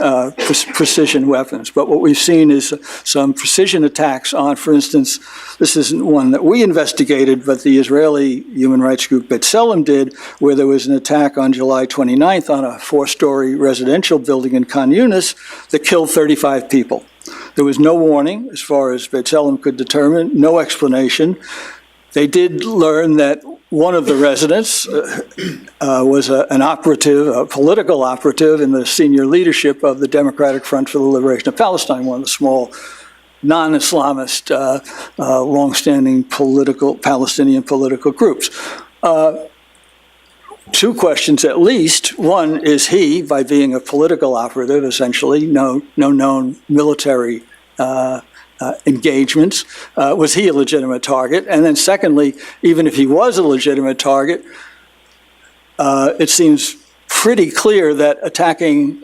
precision weapons. But what we've seen is some precision attacks on, for instance, this isn't one that we investigated, but the Israeli human rights group B'Tselem did, where there was an attack on July 29th on a 4-story residential building in Khan Yunis that killed 35 people. There was no warning, as far as B'Tselem could determine, no explanation. They did learn that one of the residents was an operative, a political operative in the senior leadership of the Democratic Front for the Liberation of Palestine, one of the small non-Islamist, long-standing Palestinian political groups. Two questions at least. One, is he, by being a political operative, essentially, no known military engagements, was he a legitimate target? And then secondly, even if he was a legitimate target, it seems pretty clear that attacking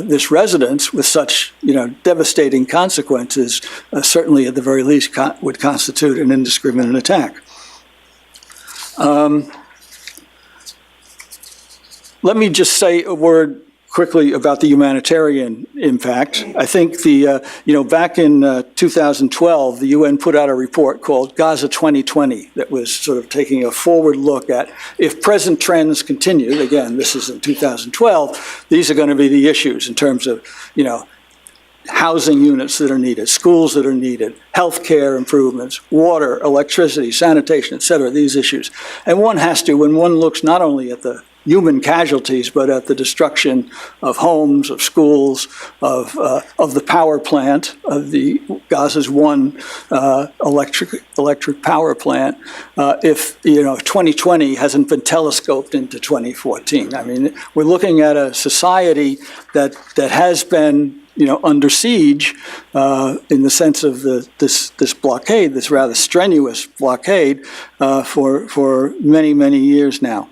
this residence with such, devastating consequences, certainly at the very least would constitute an indiscriminate attack. Let me just say a word quickly about the humanitarian impact. I think back in 2012, the UN put out a report called Gaza 2020 that was sort of taking a forward look at if present trends continue. Again, this is in 2012. These are going to be the issues in terms of, housing units that are needed, schools that are needed, healthcare improvements, water, electricity, sanitation, et cetera, these issues. And one has to, when one looks not only at the human casualties, but at the destruction of homes, of schools, of the power plant, of the Gaza's one electric power plant. If 2020 hasn't been telescoped into 2014, I mean, we're looking at a society that has been under siege in the sense of this blockade, this rather strenuous blockade for many, many years now.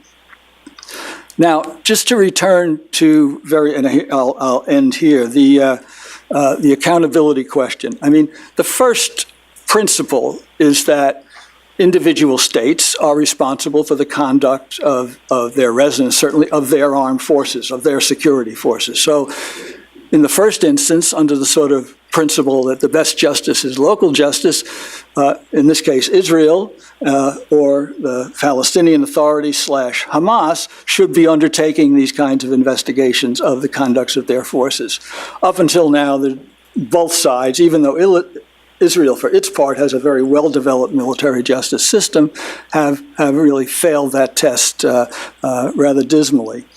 Now, just to return to and I'll end here, the accountability question. I mean, the first principle is that individual states are responsible for the conduct of their residents, certainly of their armed forces, of their security forces. So in the first instance, under the sort of principle that the best justice is local justice, in this case Israel or the Palestinian Authority / Hamas should be undertaking these kinds of investigations of the conducts of their forces. Up until now, both sides, even though Israel, for its part, has a very well-developed military justice system, have really failed that test rather dismally.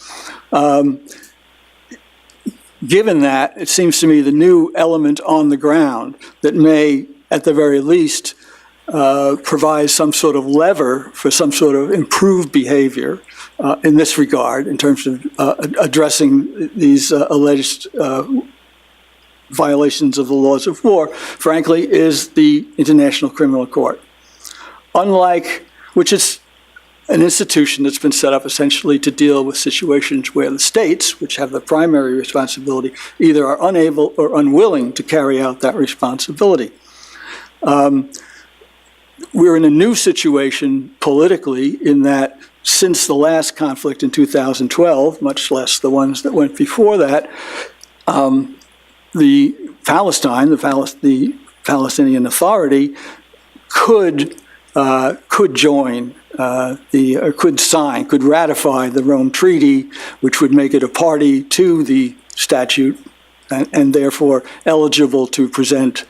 Given that, it seems to me the new element on the ground that may, at the very least, provide some sort of lever for some sort of improved behavior in this regard, in terms of addressing these alleged violations of the laws of war, frankly, is the International Criminal Court. Which is an institution that's been set up essentially to deal with situations where the states, which have the primary responsibility, either are unable or unwilling to carry out that responsibility. We're in a new situation politically in that since the last conflict in 2012, much less the ones that went before that, the Palestinian Authority could join could ratify the Rome Treaty, which would make it a party to the statute and therefore eligible to present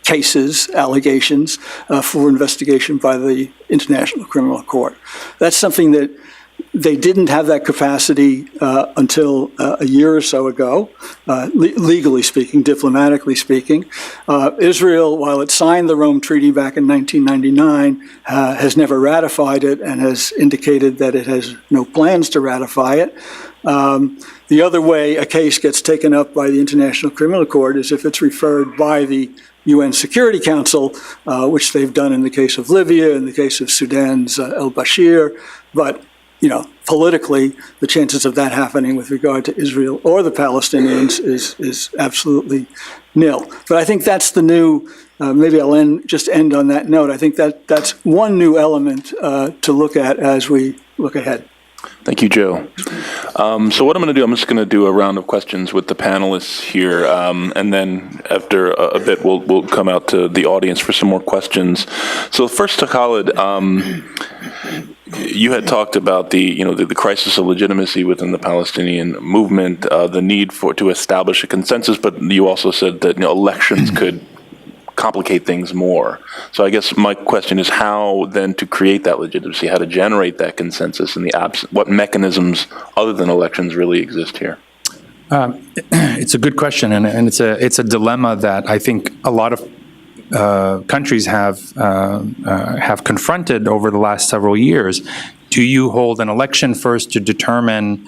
cases, allegations for investigation by the International Criminal Court. That's something that They didn't have that capacity until a year or so ago, legally speaking, diplomatically speaking. Israel, while it signed the Rome Treaty back in 1999, has never ratified it and has indicated that it has no plans to ratify it. The other way a case gets taken up by the International Criminal Court is if it's referred by the UN Security Council, which they've done in the case of Libya, in the case of Sudan's al-Bashir. But, politically, the chances of that happening with regard to Israel or the Palestinians is absolutely nil. But I think that's the new, maybe I'll just end on that note. I think that's one new element to look at as we look ahead. Thank you, Joe. So what I'm going to do, I'm just going to do a round of questions with the panelists here, and then after a bit, we'll come out to the audience for some more questions. So first to Khaled, you had talked about the crisis of legitimacy within the Palestinian movement, the need to establish a consensus, but you also said that elections could complicate things more. So I guess my question is how then to create that legitimacy, how to generate that consensus in the absence, what mechanisms other than elections really exist here? It's a good question, and it's a dilemma that I think a lot of countries have confronted over the last several years. Do you hold an election first to determine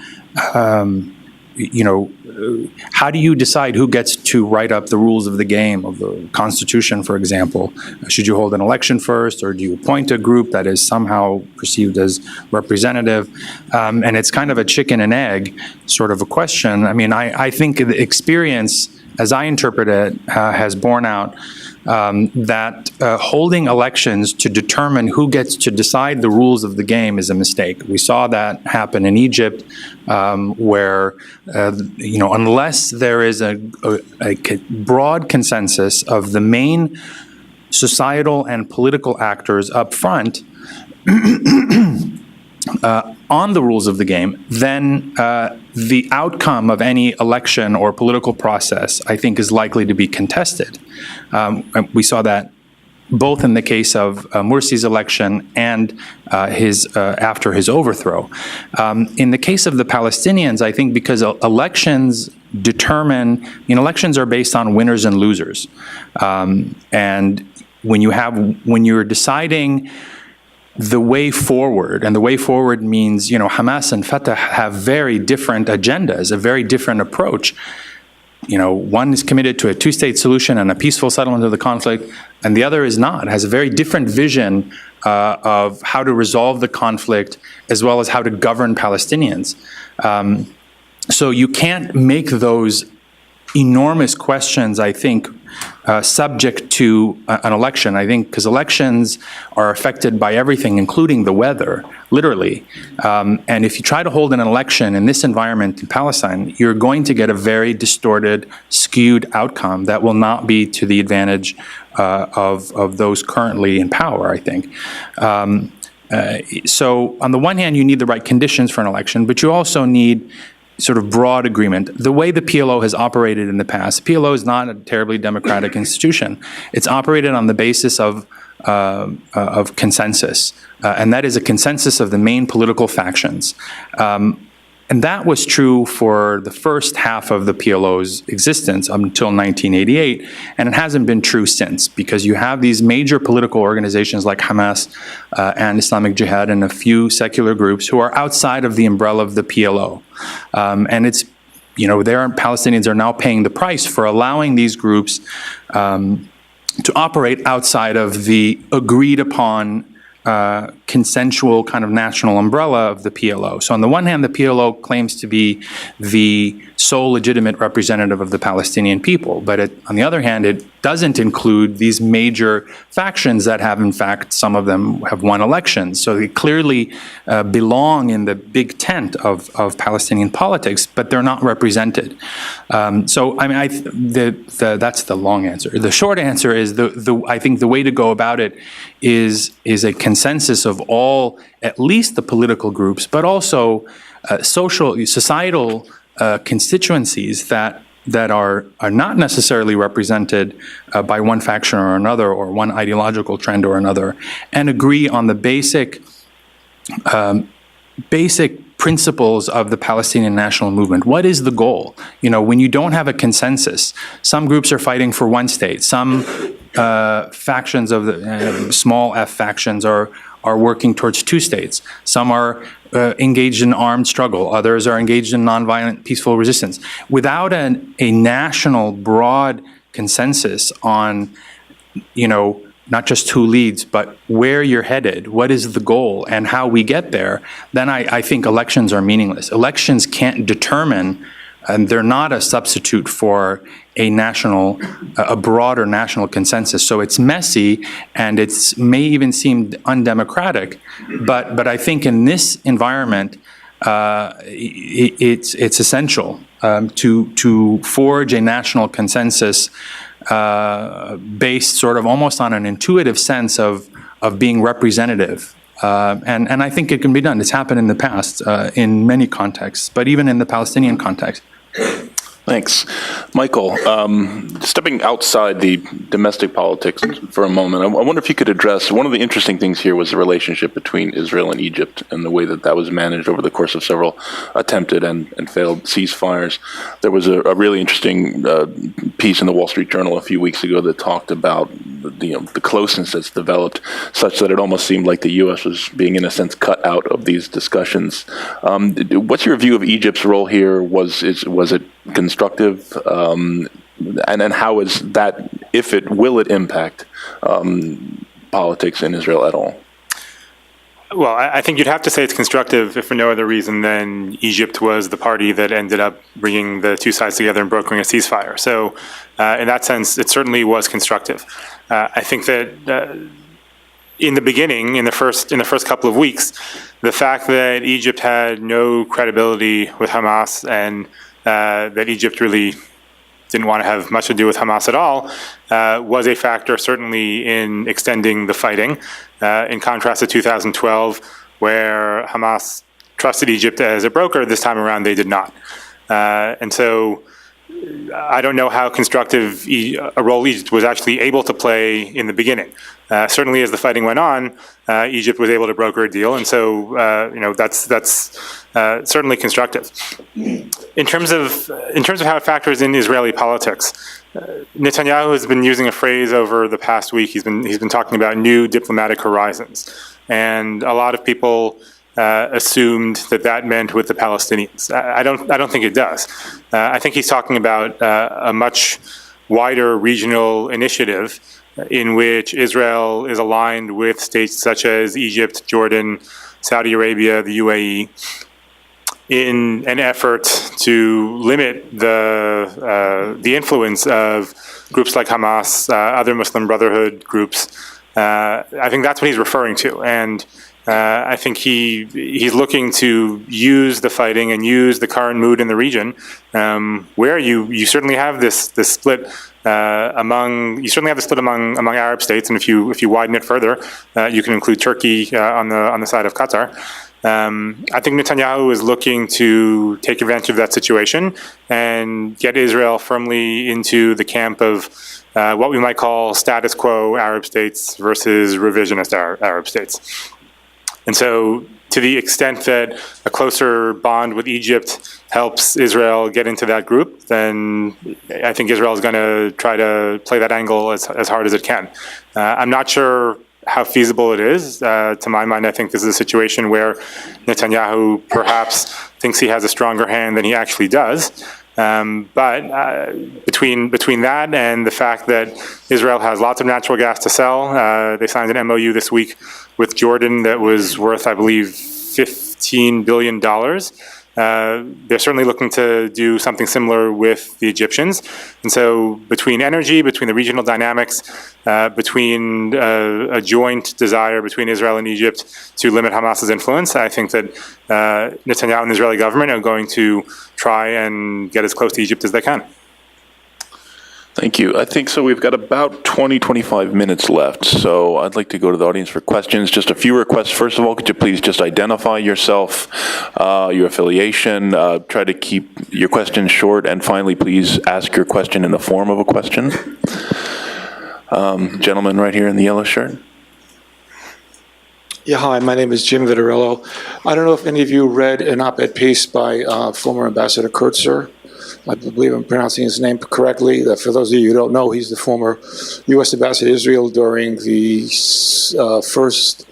how do you decide who gets to write up the rules of the game of the Constitution, for example? Should you hold an election first, or do you appoint a group that is somehow perceived as representative? And it's kind of a chicken and egg sort of a question. I mean, I think the experience, as I interpret it, has borne out that holding elections to determine who gets to decide the rules of the game is a mistake. We saw that happen in Egypt, where unless there is a broad consensus of the main societal and political actors up front on the rules of the game, then the outcome of any election or political process, I think, is likely to be contested. We saw that both in the case of Morsi's election and after his overthrow. In the case of the Palestinians, I think because elections elections are based on winners and losers. And when you're deciding the way forward, and the way forward means, Hamas and Fatah have very different agendas, a very different approach. One is committed to a two-state solution and a peaceful settlement of the conflict, and the other is not, has a very different vision of how to resolve the conflict as well as how to govern Palestinians. So you can't make those enormous questions, I think, subject to an election. I think because elections are affected by everything, including the weather, literally. And if you try to hold an election in this environment in Palestine, you're going to get a very distorted, skewed outcome that will not be to the advantage of those currently in power, I think. So on the one hand, you need the right conditions for an election, but you also need sort of broad agreement. The way the PLO has operated in the past, PLO is not a terribly democratic institution. It's operated on the basis of consensus, and that is a consensus of the main political factions. And that was true for the first half of the PLO's existence until 1988, and it hasn't been true since, because you have these major political organizations like Hamas and Islamic Jihad and a few secular groups who are outside of the umbrella of the PLO. And it's, Palestinians are now paying the price for allowing these groups to operate outside of the agreed upon consensual kind of national umbrella of the PLO. So on the one hand, the PLO claims to be the sole legitimate representative of the Palestinian people, but on the other hand, it doesn't include these major factions that have, in fact, some of them have won elections. So they clearly belong in the big tent of Palestinian politics, but they're not represented. So I mean, that's the long answer. The short answer is I think the way to go about it is a consensus of all, at least the political groups, but also societal constituencies that are not necessarily represented by one faction or another, or one ideological trend or another, and agree on the basic basic principles of the Palestinian national movement. What is the goal? You know, when you don't have a consensus, some groups are fighting for one state, some factions of the small f factions are working towards two states. Some are engaged in armed struggle. Others are engaged in nonviolent, peaceful resistance. Without a national, broad consensus on, you know, not just who leads, but where you're headed, what is the goal, and how we get there, then I think elections are meaningless. Elections can't determine, and they're not a substitute for a broader national consensus. So it's messy, and it may even seem undemocratic, but I think in this environment, it's essential to forge a national consensus based sort of almost on an intuitive sense of being representative. And I think it can be done. It's happened in the past in many contexts, but even in the Palestinian context. Thanks. Michael, stepping outside the domestic politics for a moment, I wonder if you could address, one of the interesting things here was the relationship between Israel and Egypt and the way that was managed over the course of several attempted and failed ceasefires. There was a really interesting piece in the Wall Street Journal a few weeks ago that talked about the closeness that's developed, such that it almost seemed like the U.S. was being, in a sense, cut out of these discussions. What's your view of Egypt's role here? Was it constructive, and how is that, will it impact politics in Israel at all? Well, I think you'd have to say it's constructive, if for no other reason than Egypt was the party that ended up bringing the two sides together and brokering a ceasefire. So in that sense, it certainly was constructive. I think that in the beginning, in the first couple of weeks, the fact that Egypt had no credibility with Hamas and that Egypt really didn't want to have much to do with Hamas at all, was a factor certainly in extending the fighting, in contrast to 2012, where Hamas trusted Egypt as a broker. This time around, they did not. And so I don't know how constructive a role Egypt was actually able to play in the beginning. Certainly, as the fighting went on, Egypt was able to broker a deal, and so that's certainly constructive. In terms of how it factors in Israeli politics, Netanyahu has been using a phrase over the past week. He's been talking about new diplomatic horizons, and a lot of people assumed that meant with the Palestinians. I don't think it does. I think he's talking about a much wider regional initiative in which Israel is aligned with states such as Egypt, Jordan, Saudi Arabia, the UAE, in an effort to limit the influence of groups like Hamas, other Muslim Brotherhood groups. I think that's what he's referring to, and I think he's looking to use the fighting and use the current mood in the region, where you certainly have this split among Arab states, and if you widen it further, you can include Turkey on the side of Qatar. I think Netanyahu is looking to take advantage of that situation and get Israel firmly into the camp of what we might call status quo Arab states versus revisionist Arab states. And so, to the extent that a closer bond with Egypt helps Israel get into that group, then I think Israel is going to try to play that angle as hard as it can. I'm not sure how feasible it is. To my mind, I think this is a situation where Netanyahu perhaps thinks he has a stronger hand than he actually does. But between that and the fact that Israel has lots of natural gas to sell, they signed an MOU this week with Jordan that was worth, I believe, $15 billion. They're certainly looking to do something similar with the Egyptians. And so between energy, between the regional dynamics, between a joint desire between Israel and Egypt to limit Hamas's influence, I think that Netanyahu and the Israeli government are going to try and get as close to Egypt as they can. Thank you. I think so. We've got about 25 minutes left. So I'd like to go to the audience for questions. Just a few requests. First of all, could you please just identify yourself, your affiliation, try to keep your questions short, and finally, please ask your question in the form of a question. Gentleman right here in the yellow shirt. Yeah, hi, my name is Jim Viterillo. I don't know if any of you read an op-ed piece by former Ambassador Kurtzer. I believe I'm pronouncing his name correctly. For those of you who don't know, he's the former U.S. Ambassador to Israel during the first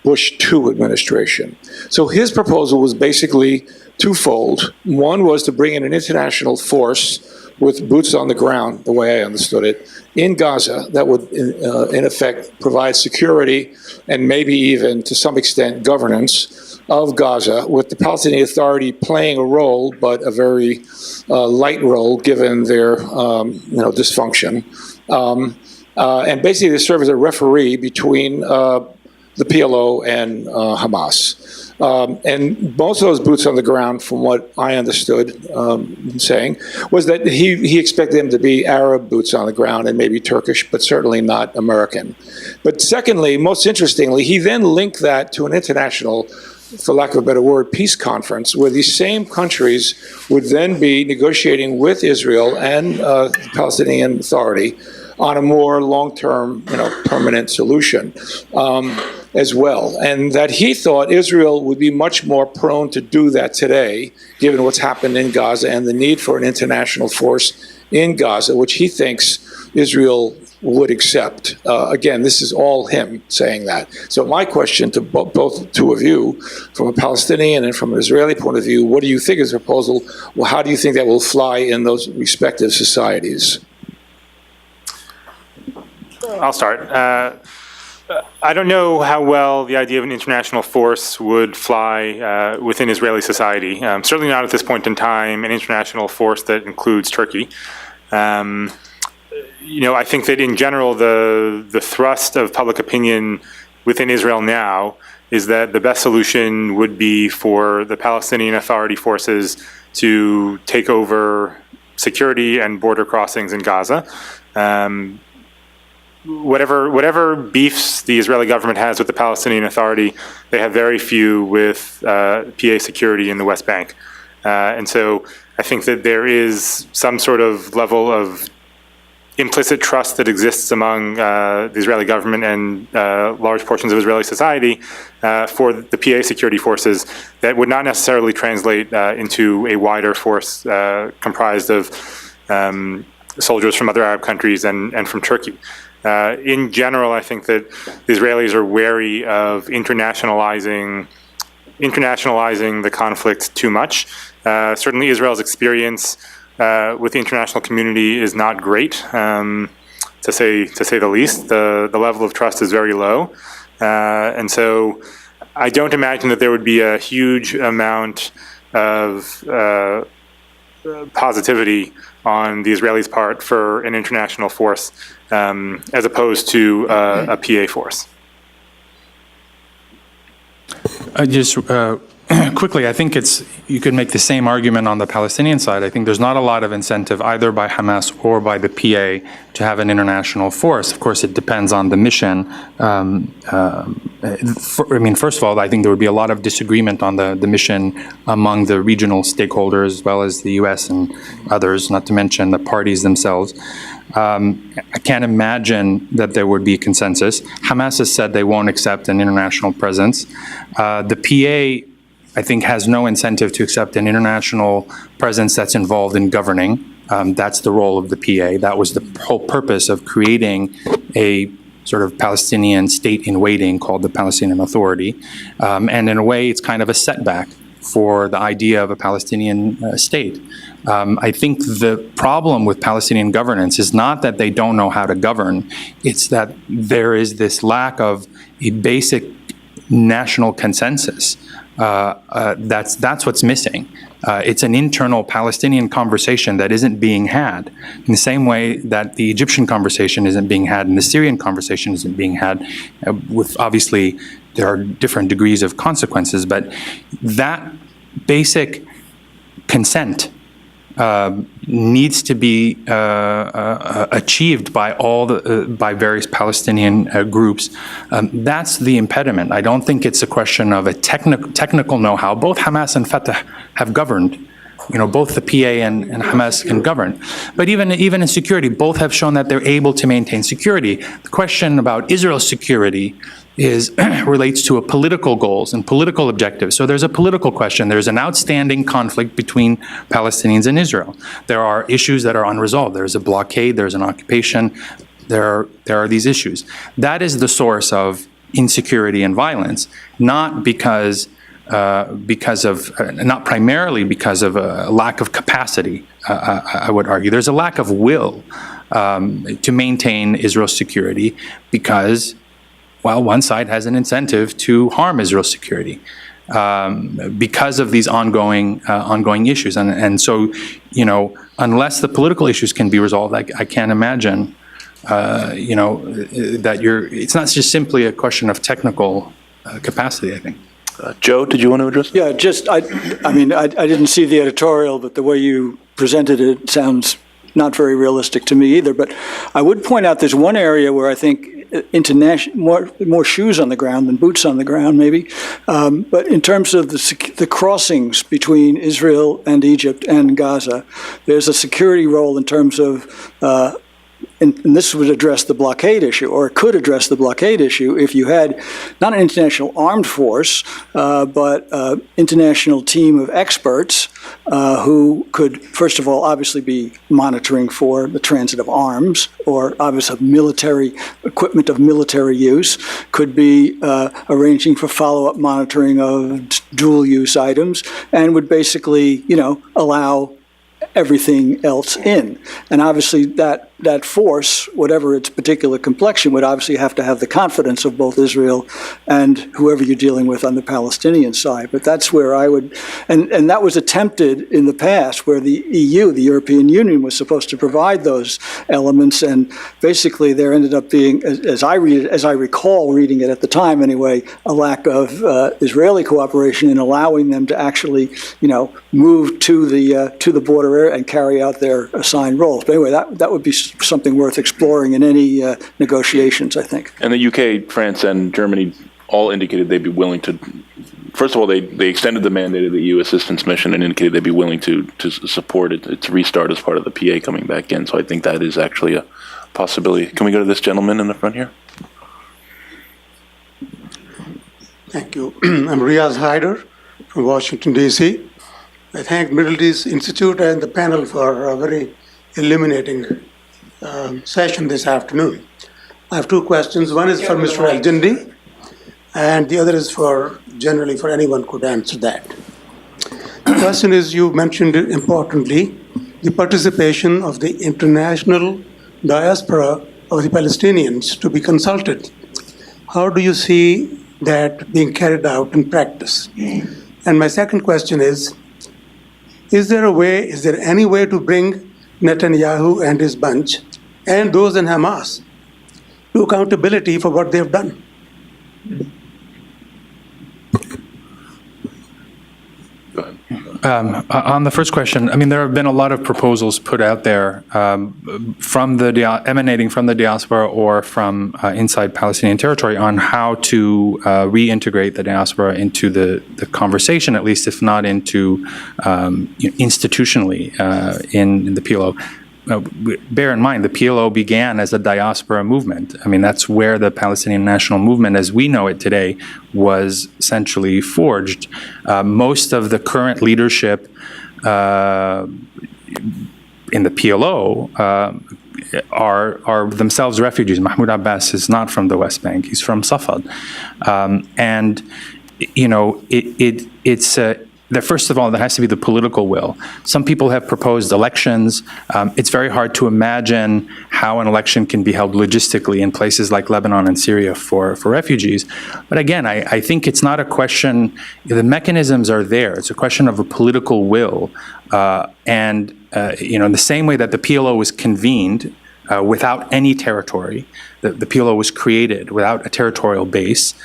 Bush II administration. So his proposal was basically twofold. One was to bring in an international force with boots on the ground, the way I understood it, in Gaza that would, in effect, provide security and maybe even, to some extent, governance of Gaza, with the Palestinian Authority playing a role, but a very light role given their dysfunction. And basically to serve as a referee between the PLO and Hamas. And most of those boots on the ground, from what I understood saying, was that he expected them to be Arab boots on the ground and maybe Turkish, but certainly not American. But secondly, most interestingly, he then linked that to an international, for lack of a better word, peace conference, where these same countries would then be negotiating with Israel and the Palestinian Authority on a more long-term, permanent solution as well. And that he thought Israel would be much more prone to do that today, given what's happened in Gaza and the need for an international force in Gaza, which he thinks Israel would accept. Again, this is all him saying that. So my question to both two of you, from a Palestinian and from an Israeli point of view, what do you think is the proposal? Well, how do you think that will fly in those respective societies? I'll start. I don't know how well the idea of an international force would fly within Israeli society. Certainly not at this point in time, an international force that includes Turkey. I think that in general, the thrust of public opinion within Israel now is that the best solution would be for the Palestinian Authority forces to take over security and border crossings in Gaza. Whatever beefs the Israeli government has with the Palestinian Authority, they have very few with PA security in the West Bank. And so I think that there is some sort of level of implicit trust that exists among the Israeli government and large portions of Israeli society for the PA security forces that would not necessarily translate into a wider force comprised of soldiers from other Arab countries and from Turkey. In general, I think that the Israelis are wary of internationalizing the conflict too much. Certainly, Israel's experience with the international community is not great, to say the least. The level of trust is very low, and so I don't imagine that there would be a huge amount of positivity on the Israelis' part for an international force as opposed to a PA force. Just quickly, I think you could make the same argument on the Palestinian side. I think there's not a lot of incentive either by Hamas or by the PA to have an international force. Of course, it depends on the mission. First of all, I think there would be a lot of disagreement on the mission among the regional stakeholders, as well as the U.S. and others, not to mention the parties themselves. I can't imagine that there would be consensus. Hamas has said they won't accept an international presence. The PA, I think, has no incentive to accept an international presence that's involved in governing. That's the role of the PA. That was the whole purpose of creating a sort of Palestinian state in waiting called the Palestinian Authority. And in a way, it's kind of a setback for the idea of a Palestinian state. I think the problem with Palestinian governance is not that they don't know how to govern, it's that there is this lack of a basic national consensus. That's what's missing. It's an internal Palestinian conversation that isn't being had in the same way that the Egyptian conversation isn't being had and the Syrian conversation isn't being had. With obviously, there are different degrees of consequences, but that basic consent needs to be achieved by by various Palestinian groups. That's the impediment. I don't think it's a question of a technical know-how. Both Hamas and Fatah have governed both the PA and Hamas can govern. But even in security, both have shown that they're able to maintain security. The question about Israel's security relates to political goals and political objectives. So there's a political question. There's an outstanding conflict between Palestinians and Israel. There are issues that are unresolved. There's a blockade, there's an occupation, there are these issues. That is the source of insecurity and violence, not not primarily because of a lack of capacity, I would argue. There's a lack of will to maintain Israel's security because, well, one side has an incentive to harm Israel's security because of these ongoing issues. And so, unless the political issues can be resolved, I can't imagine, that it's not just simply a question of technical capacity, I think. Joe, did you want to address that? Yeah, I didn't see the editorial, but the way you presented it sounds not very realistic to me either. But I would point out there's one area where I think more shoes on the ground than boots on the ground, maybe. But in terms of the crossings between Israel and Egypt and Gaza, there's a security role in terms of and this would address the blockade issue, or it could address the blockade issue if you had not an international armed force, but an international team of experts who could, first of all, obviously be monitoring for the transit of arms, or obviously military equipment of military use, could be arranging for follow-up monitoring of dual-use items, and would basically, allow everything else in. And obviously that force, whatever its particular complexion, would obviously have to have the confidence of both Israel and whoever you're dealing with on the Palestinian side. But that's where I would, and that was attempted in the past, where the EU, the European Union, was supposed to provide those elements, and basically there ended up being, as I recall reading it at the time anyway, a lack of Israeli cooperation in allowing them to actually, move to the border area and carry out their assigned roles. But anyway, that would be something worth exploring in any negotiations, I think. And the UK, France, and Germany all indicated they'd be willing to. First of all, they extended the mandate of the EU assistance mission and indicated they'd be willing to support its restart as part of the PA coming back in. So I think that is actually a possibility. Can we go to this gentleman in the front here? Thank you. I'm Riaz Haider from Washington, D.C. I thank Middle East Institute and the panel for a very illuminating session this afternoon. I have two questions. One is for Mr. Elgindy, and the other is generally for anyone who could answer that. The question is, you mentioned importantly the participation of the international diaspora of the Palestinians to be consulted. How do you see that being carried out in practice? And my second question is there any way to bring Netanyahu and his bunch and those in Hamas to accountability for what they've done? On the first question, there have been a lot of proposals put out there emanating from the diaspora or from inside Palestinian territory on how to reintegrate the diaspora into the conversation, at least if not into institutionally in the PLO. Bear in mind, the PLO began as a diaspora movement. That's where the Palestinian national movement, as we know it today, was essentially forged. Most of the current leadership in the PLO are themselves refugees. Mahmoud Abbas is not from the West Bank; he's from Safad, and it's first of all, there has to be the political will. Some people have proposed elections. It's very hard to imagine how an election can be held logistically in places like Lebanon and Syria for refugees. But again, I think it's not a question, the mechanisms are there. It's a question of a political will. In the same way that the PLO was convened without any territory, the PLO was created without a territorial base,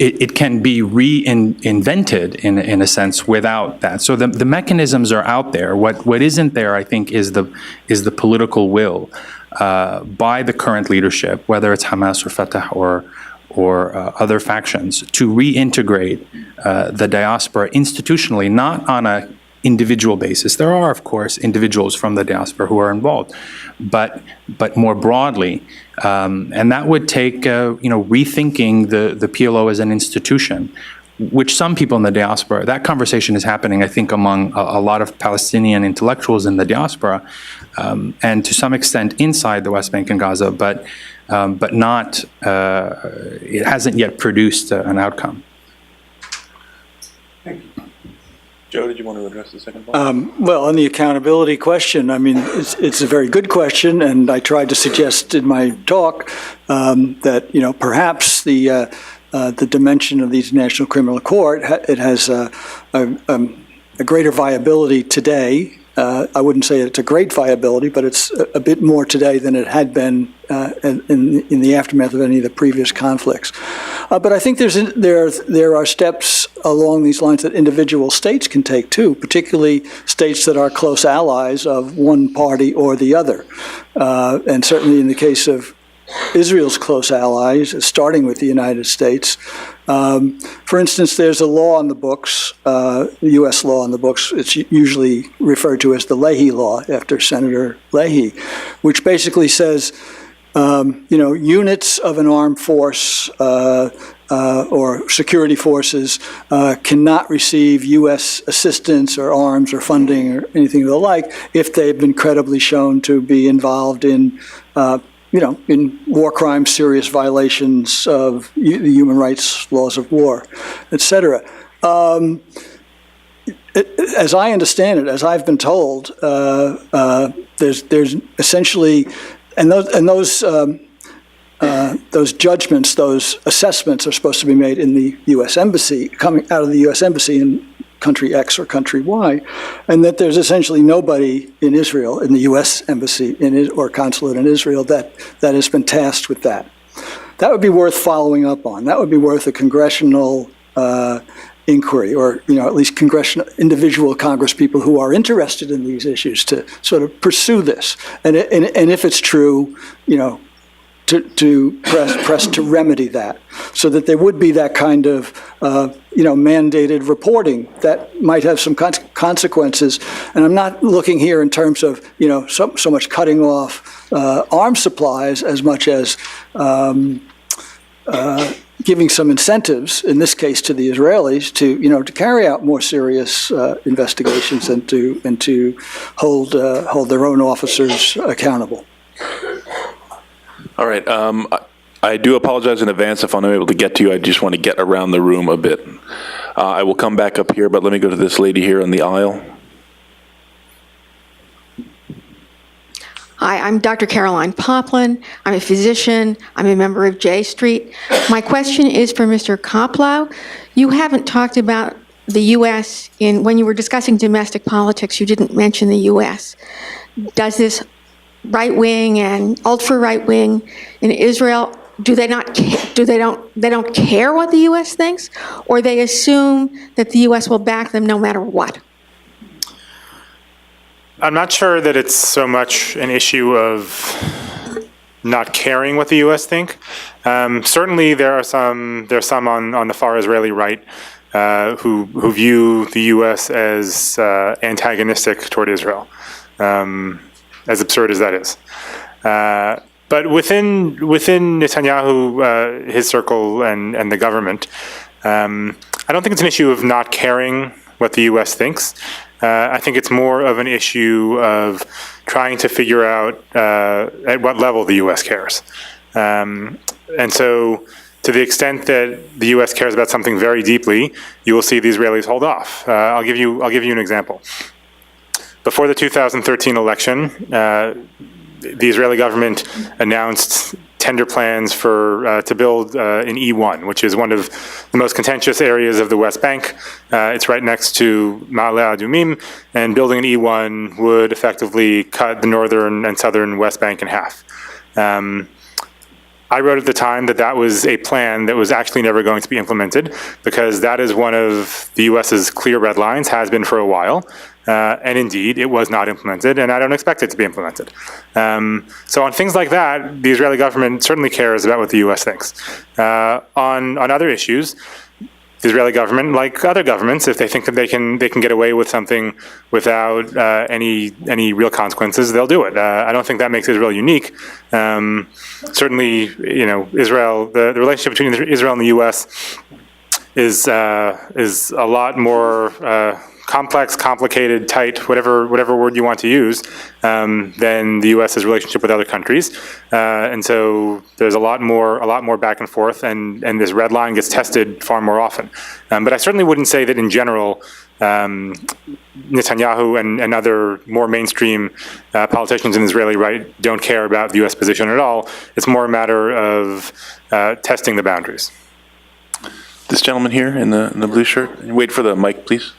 it can be reinvented in a sense without that. So the mechanisms are out there. What isn't there, I think, is the political will by the current leadership, whether it's Hamas or Fatah or other factions, to reintegrate the diaspora institutionally, not on a individual basis. There are, of course, individuals from the diaspora who are involved, but more broadly, and that would take rethinking the PLO as an institution, which some people in the diaspora, that conversation is happening, I think, among a lot of Palestinian intellectuals in the diaspora, and to some extent inside the West Bank and Gaza, but not, it hasn't yet produced an outcome. Joe, did you want to address the second point? Well, on the accountability question, I mean, it's a very good question, and I tried to suggest in my talk that, perhaps the dimension of the International Criminal Court, it has a greater viability today. I wouldn't say it's a great viability, but it's a bit more today than it had been in the aftermath of any of the previous conflicts. But I think there are steps along these lines that individual states can take too, particularly states that are close allies of one party or the other. And certainly in the case of Israel's close allies, starting with the United States. For instance, there's a law on the books, the U.S. law on the books. It's usually referred to as the Leahy Law, after Senator Leahy, which basically says, units of an armed force or security forces cannot receive U.S. assistance or arms or funding or anything of the like if they've been credibly shown to be involved in in war crimes, serious violations of the human rights laws of war, et cetera. As I understand it, as I've been told, there's essentially, and those judgments, those assessments are supposed to be made in the U.S. Embassy, coming out of the U.S. Embassy in country X or country Y, and that there's essentially nobody in Israel, in the U.S. Embassy or consulate in Israel, that has been tasked with that. That would be worth following up on. That would be worth a congressional inquiry, or at least individual Congress people who are interested in these issues to sort of pursue this. And if it's true, to press to remedy that, so that there would be that kind of mandated reporting that might have some consequences. And I'm not looking here in terms of so much cutting off arms supplies as much as giving some incentives, in this case to the Israelis, to carry out more serious investigations and to hold their own officers accountable. All right. I do apologize in advance if I'm not able to get to you. I just want to get around the room a bit. I will come back up here, but let me go to this lady here on the aisle. Hi, I'm Dr. Caroline Poplin. I'm a physician. I'm a member of J Street. My question is for Mr. Koplow. You haven't talked about the U.S. when you were discussing domestic politics. You didn't mention the U.S. Does this right-wing and ultra-right-wing in Israel, they don't care what the U.S. thinks, or they assume that the U.S. will back them no matter what? I'm not sure that it's so much an issue of not caring what the U.S. think. Certainly, there's some on the far Israeli right who view the U.S. as antagonistic toward Israel. As absurd as that is. But within Netanyahu, his circle, and the government, I don't think it's an issue of not caring what the U.S. thinks. I think it's more of an issue of trying to figure out at what level the U.S. cares. And so, to the extent that the U.S. cares about something very deeply, you will see the Israelis hold off. I'll give you an example. Before the 2013 election, the Israeli government announced tender plans to build an E1, which is one of the most contentious areas of the West Bank. It's right next to Ma'ale Adumim, and building an E1 would effectively cut the northern and southern West Bank in half. I wrote at the time that was a plan that was actually never going to be implemented, because that is one of the U.S.'s clear red lines, has been for a while. And indeed, it was not implemented, and I don't expect it to be implemented. So on things like that, the Israeli government certainly cares about what the U.S. thinks. On other issues, the Israeli government, like other governments, if they think that they can get away with something without any real consequences, they'll do it. I don't think that makes Israel unique. Certainly, Israel, the relationship between Israel and the U.S. is a lot more complex, complicated, tight, whatever word you want to use, than the U.S.'s relationship with other countries, and so there's a lot more back and forth, and this red line gets tested far more often. But I certainly wouldn't say that in general, Netanyahu and other more mainstream politicians in the Israeli right don't care about the U.S. position at all. It's more a matter of testing the boundaries. This gentleman here in the blue shirt. Wait for the mic, please.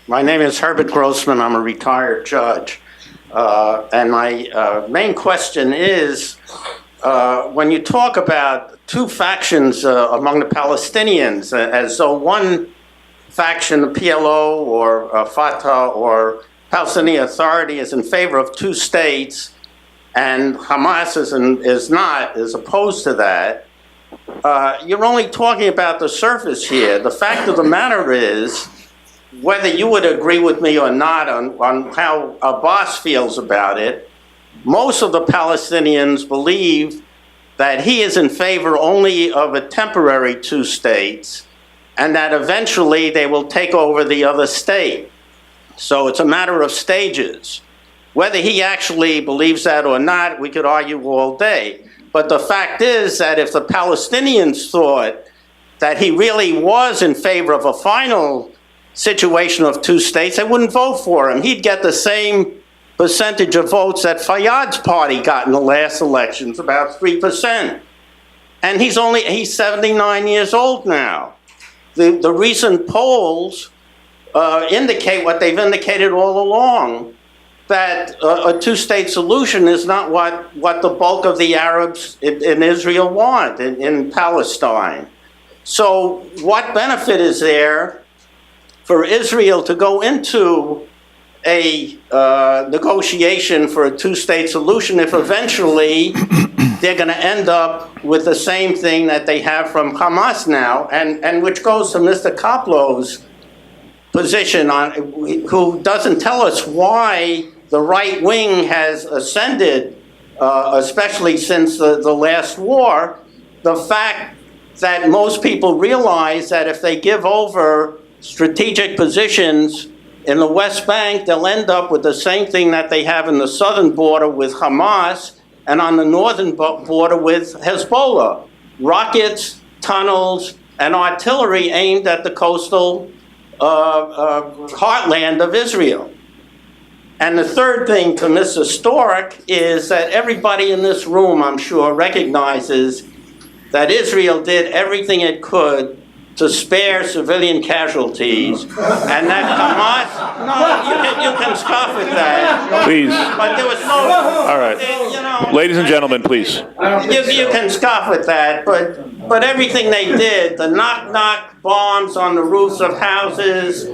My name is Herbert Grossman. I'm a retired judge. And my main question is, when you talk about two factions among the Palestinians, as though one faction, the PLO or Fatah or Palestinian Authority, is in favor of two states, and Hamas is opposed to that, you're only talking about the surface here. The fact of the matter is, whether you would agree with me or not on how Abbas feels about it, most of the Palestinians believe that he is in favor only of a temporary two states, and that eventually they will take over the other state. So it's a matter of stages. Whether he actually believes that or not, we could argue all day. But the fact is that if the Palestinians thought that he really was in favor of a final situation of two states, they wouldn't vote for him. He'd get the same percentage of votes that Fayyad's party got in the last elections, about 3%. And he's 79 years old now. The recent polls indicate what they've indicated all along, that a two-state solution is not what the bulk of the Arabs in Israel want, in Palestine. So what benefit is there for Israel to go into a negotiation for a two-state solution if eventually they're going to end up with the same thing that they have from Hamas now, and which goes to Mr. Koplow's position on, who doesn't tell us why the right wing has ascended, especially since the last war. The fact that most people realize that if they give over strategic positions in the West Bank, they'll end up with the same thing that they have in the southern border with Hamas and on the northern border with Hezbollah. Rockets, tunnels, and artillery aimed at the coastal heartland of Israel. And the third thing to Mr. Stork is that everybody in this room, I'm sure, recognizes that Israel did everything it could to spare civilian casualties, and that Hamas, no, you can scoff at that. Please. But there was no... All right. Ladies and gentlemen, please. You can scoff at that, but everything they did, the knock-knock bombs on the roofs of houses,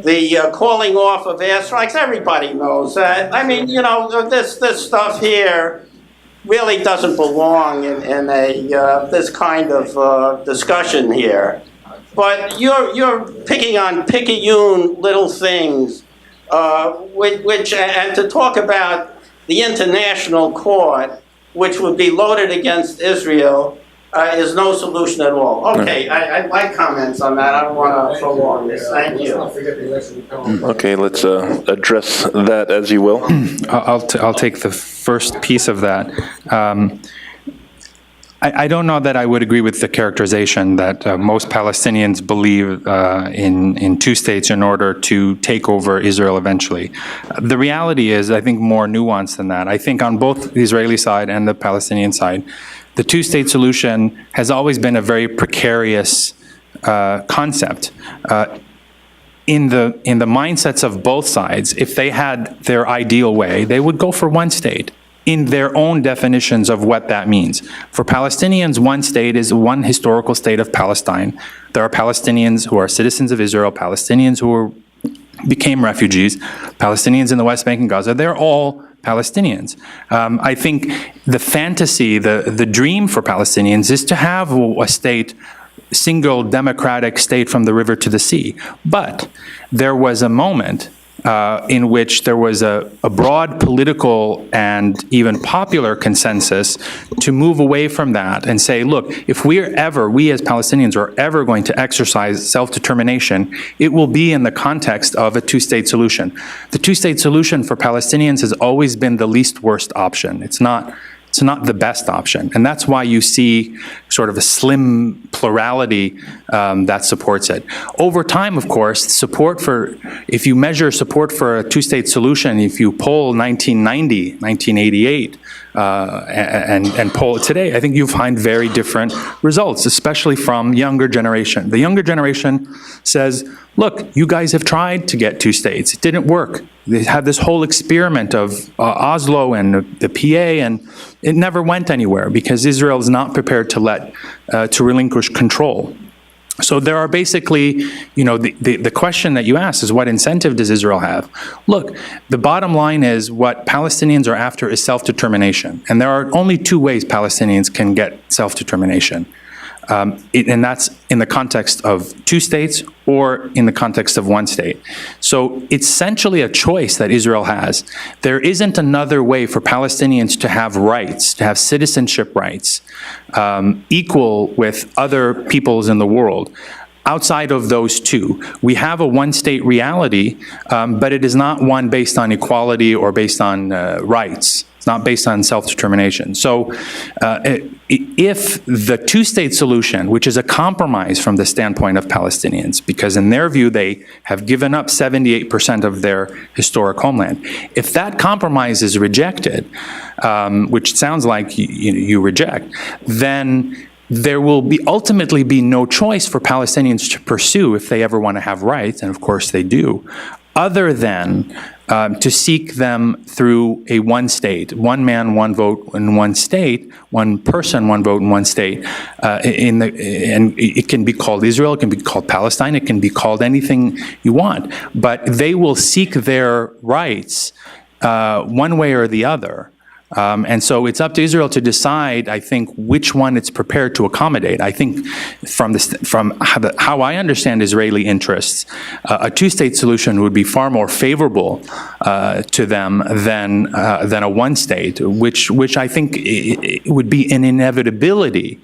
the calling off of airstrikes, everybody knows that. I mean, this stuff here really doesn't belong in this kind of discussion here. But you're picking on picayune little things, which and to talk about the international court, which would be loaded against Israel, is no solution at all. Okay, I'd like comments on that. I don't want to prolong this. Thank you. Okay, let's address that as you will. I'll take the first piece of that. I don't know that I would agree with the characterization that most Palestinians believe in two states in order to take over Israel eventually. The reality is, I think, more nuanced than that. I think on both the Israeli side and the Palestinian side, the two-state solution has always been a very precarious concept. In the mindsets of both sides, if they had their ideal way, they would go for one state, in their own definitions of what that means. For Palestinians, one state is one historical state of Palestine. There are Palestinians who are citizens of Israel, Palestinians who became refugees, Palestinians in the West Bank and Gaza. They're all Palestinians. I think the fantasy, the dream for Palestinians is to have a state single democratic state from the river to the sea. But there was a moment in which there was a broad political and even popular consensus to move away from that and say, look, if we as Palestinians are ever going to exercise self-determination, it will be in the context of a two-state solution. The two-state solution for Palestinians has always been the least worst option. It's not the best option. And that's why you see sort of a slim plurality that supports it. Over time, of course, if you measure support for a two-state solution, if you poll 1990, 1988, and poll it today, I think you find very different results, especially from younger generation. The younger generation says, look, you guys have tried to get two states. It didn't work. They had this whole experiment of Oslo and the PA, and it never went anywhere because Israel is not prepared to relinquish control. So there are basically, the question that you asked is, what incentive does Israel have? Look, the bottom line is what Palestinians are after is self-determination. And there are only two ways Palestinians can get self-determination. And that's in the context of two states or in the context of one state. So it's essentially a choice that Israel has. There isn't another way for Palestinians to have rights, to have citizenship rights, equal with other peoples in the world. Outside of those two, we have a one-state reality, but it is not one based on equality or based on rights. It's not based on self-determination. So if the two-state solution, which is a compromise from the standpoint of Palestinians, because in their view they have given up 78% of their historic homeland, if that compromise is rejected, which sounds like you reject, then there will ultimately be no choice for Palestinians to pursue if they ever want to have rights, and of course they do, other than to seek them through a one state, one man, one vote in one state, one person, one vote in one state. And it can be called Israel, it can be called Palestine, it can be called anything you want. But they will seek their rights one way or the other. And so it's up to Israel to decide, I think, which one it's prepared to accommodate. I think from how I understand Israeli interests, a two-state solution would be far more favorable to them than a one-state, which I think it would be an inevitability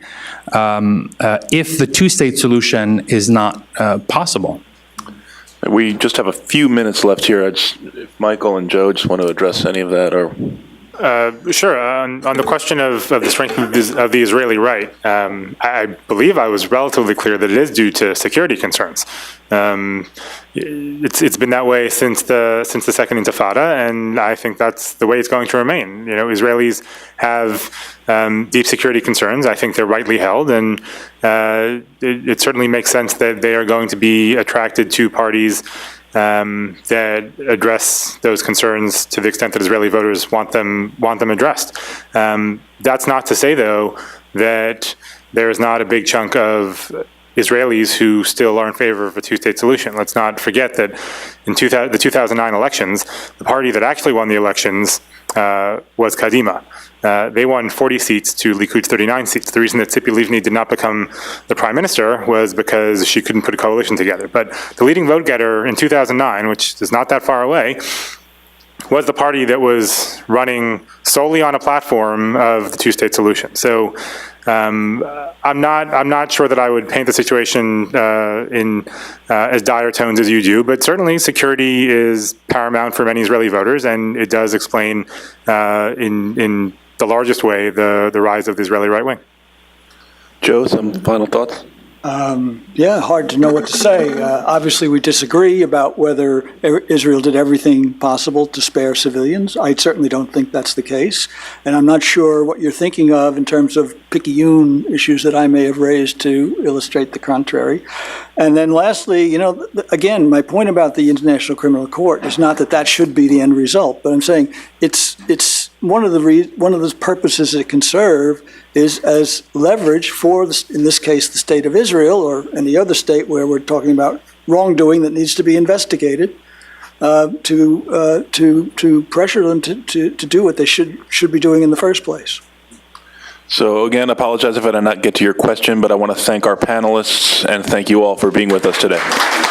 if the two-state solution is not possible. We just have a few minutes left here. If Michael and Joe just want to address any of that, or... Sure. On the question of the strength of the Israeli right, I believe I was relatively clear that it is due to security concerns. It's been that way since the Second Intifada, and I think that's the way it's going to remain. Israelis have deep security concerns. I think they're rightly held, and it certainly makes sense that they are going to be attracted to parties that address those concerns to the extent that Israeli voters want them addressed. That's not to say, though, that there is not a big chunk of Israelis who still are in favor of a two-state solution. Let's not forget that in the 2009 elections, the party that actually won the elections was Kadima. They won 40 seats to Likud's 39 seats. The reason that Tzipi Livni did not become the prime minister was because she couldn't put a coalition together. But the leading vote getter in 2009, which is not that far away, was the party that was running solely on a platform of the two-state solution. So I'm not sure that I would paint the situation in as dire tones as you do, but certainly security is paramount for many Israeli voters, and it does explain in the largest way the rise of the Israeli right wing. Joe, some final thoughts? Yeah, hard to know what to say. Obviously, we disagree about whether Israel did everything possible to spare civilians. I certainly don't think that's the case. And I'm not sure what you're thinking of in terms of picayune issues that I may have raised to illustrate the contrary. And then lastly, again, my point about the International Criminal Court is not that should be the end result, but I'm saying it's one of the purposes it can serve is as leverage for, in this case, the state of Israel or any other state where we're talking about wrongdoing that needs to be investigated, to pressure them to do what they should be doing in the first place. So again, apologize if I did not get to your question, but I want to thank our panelists and thank you all for being with us today.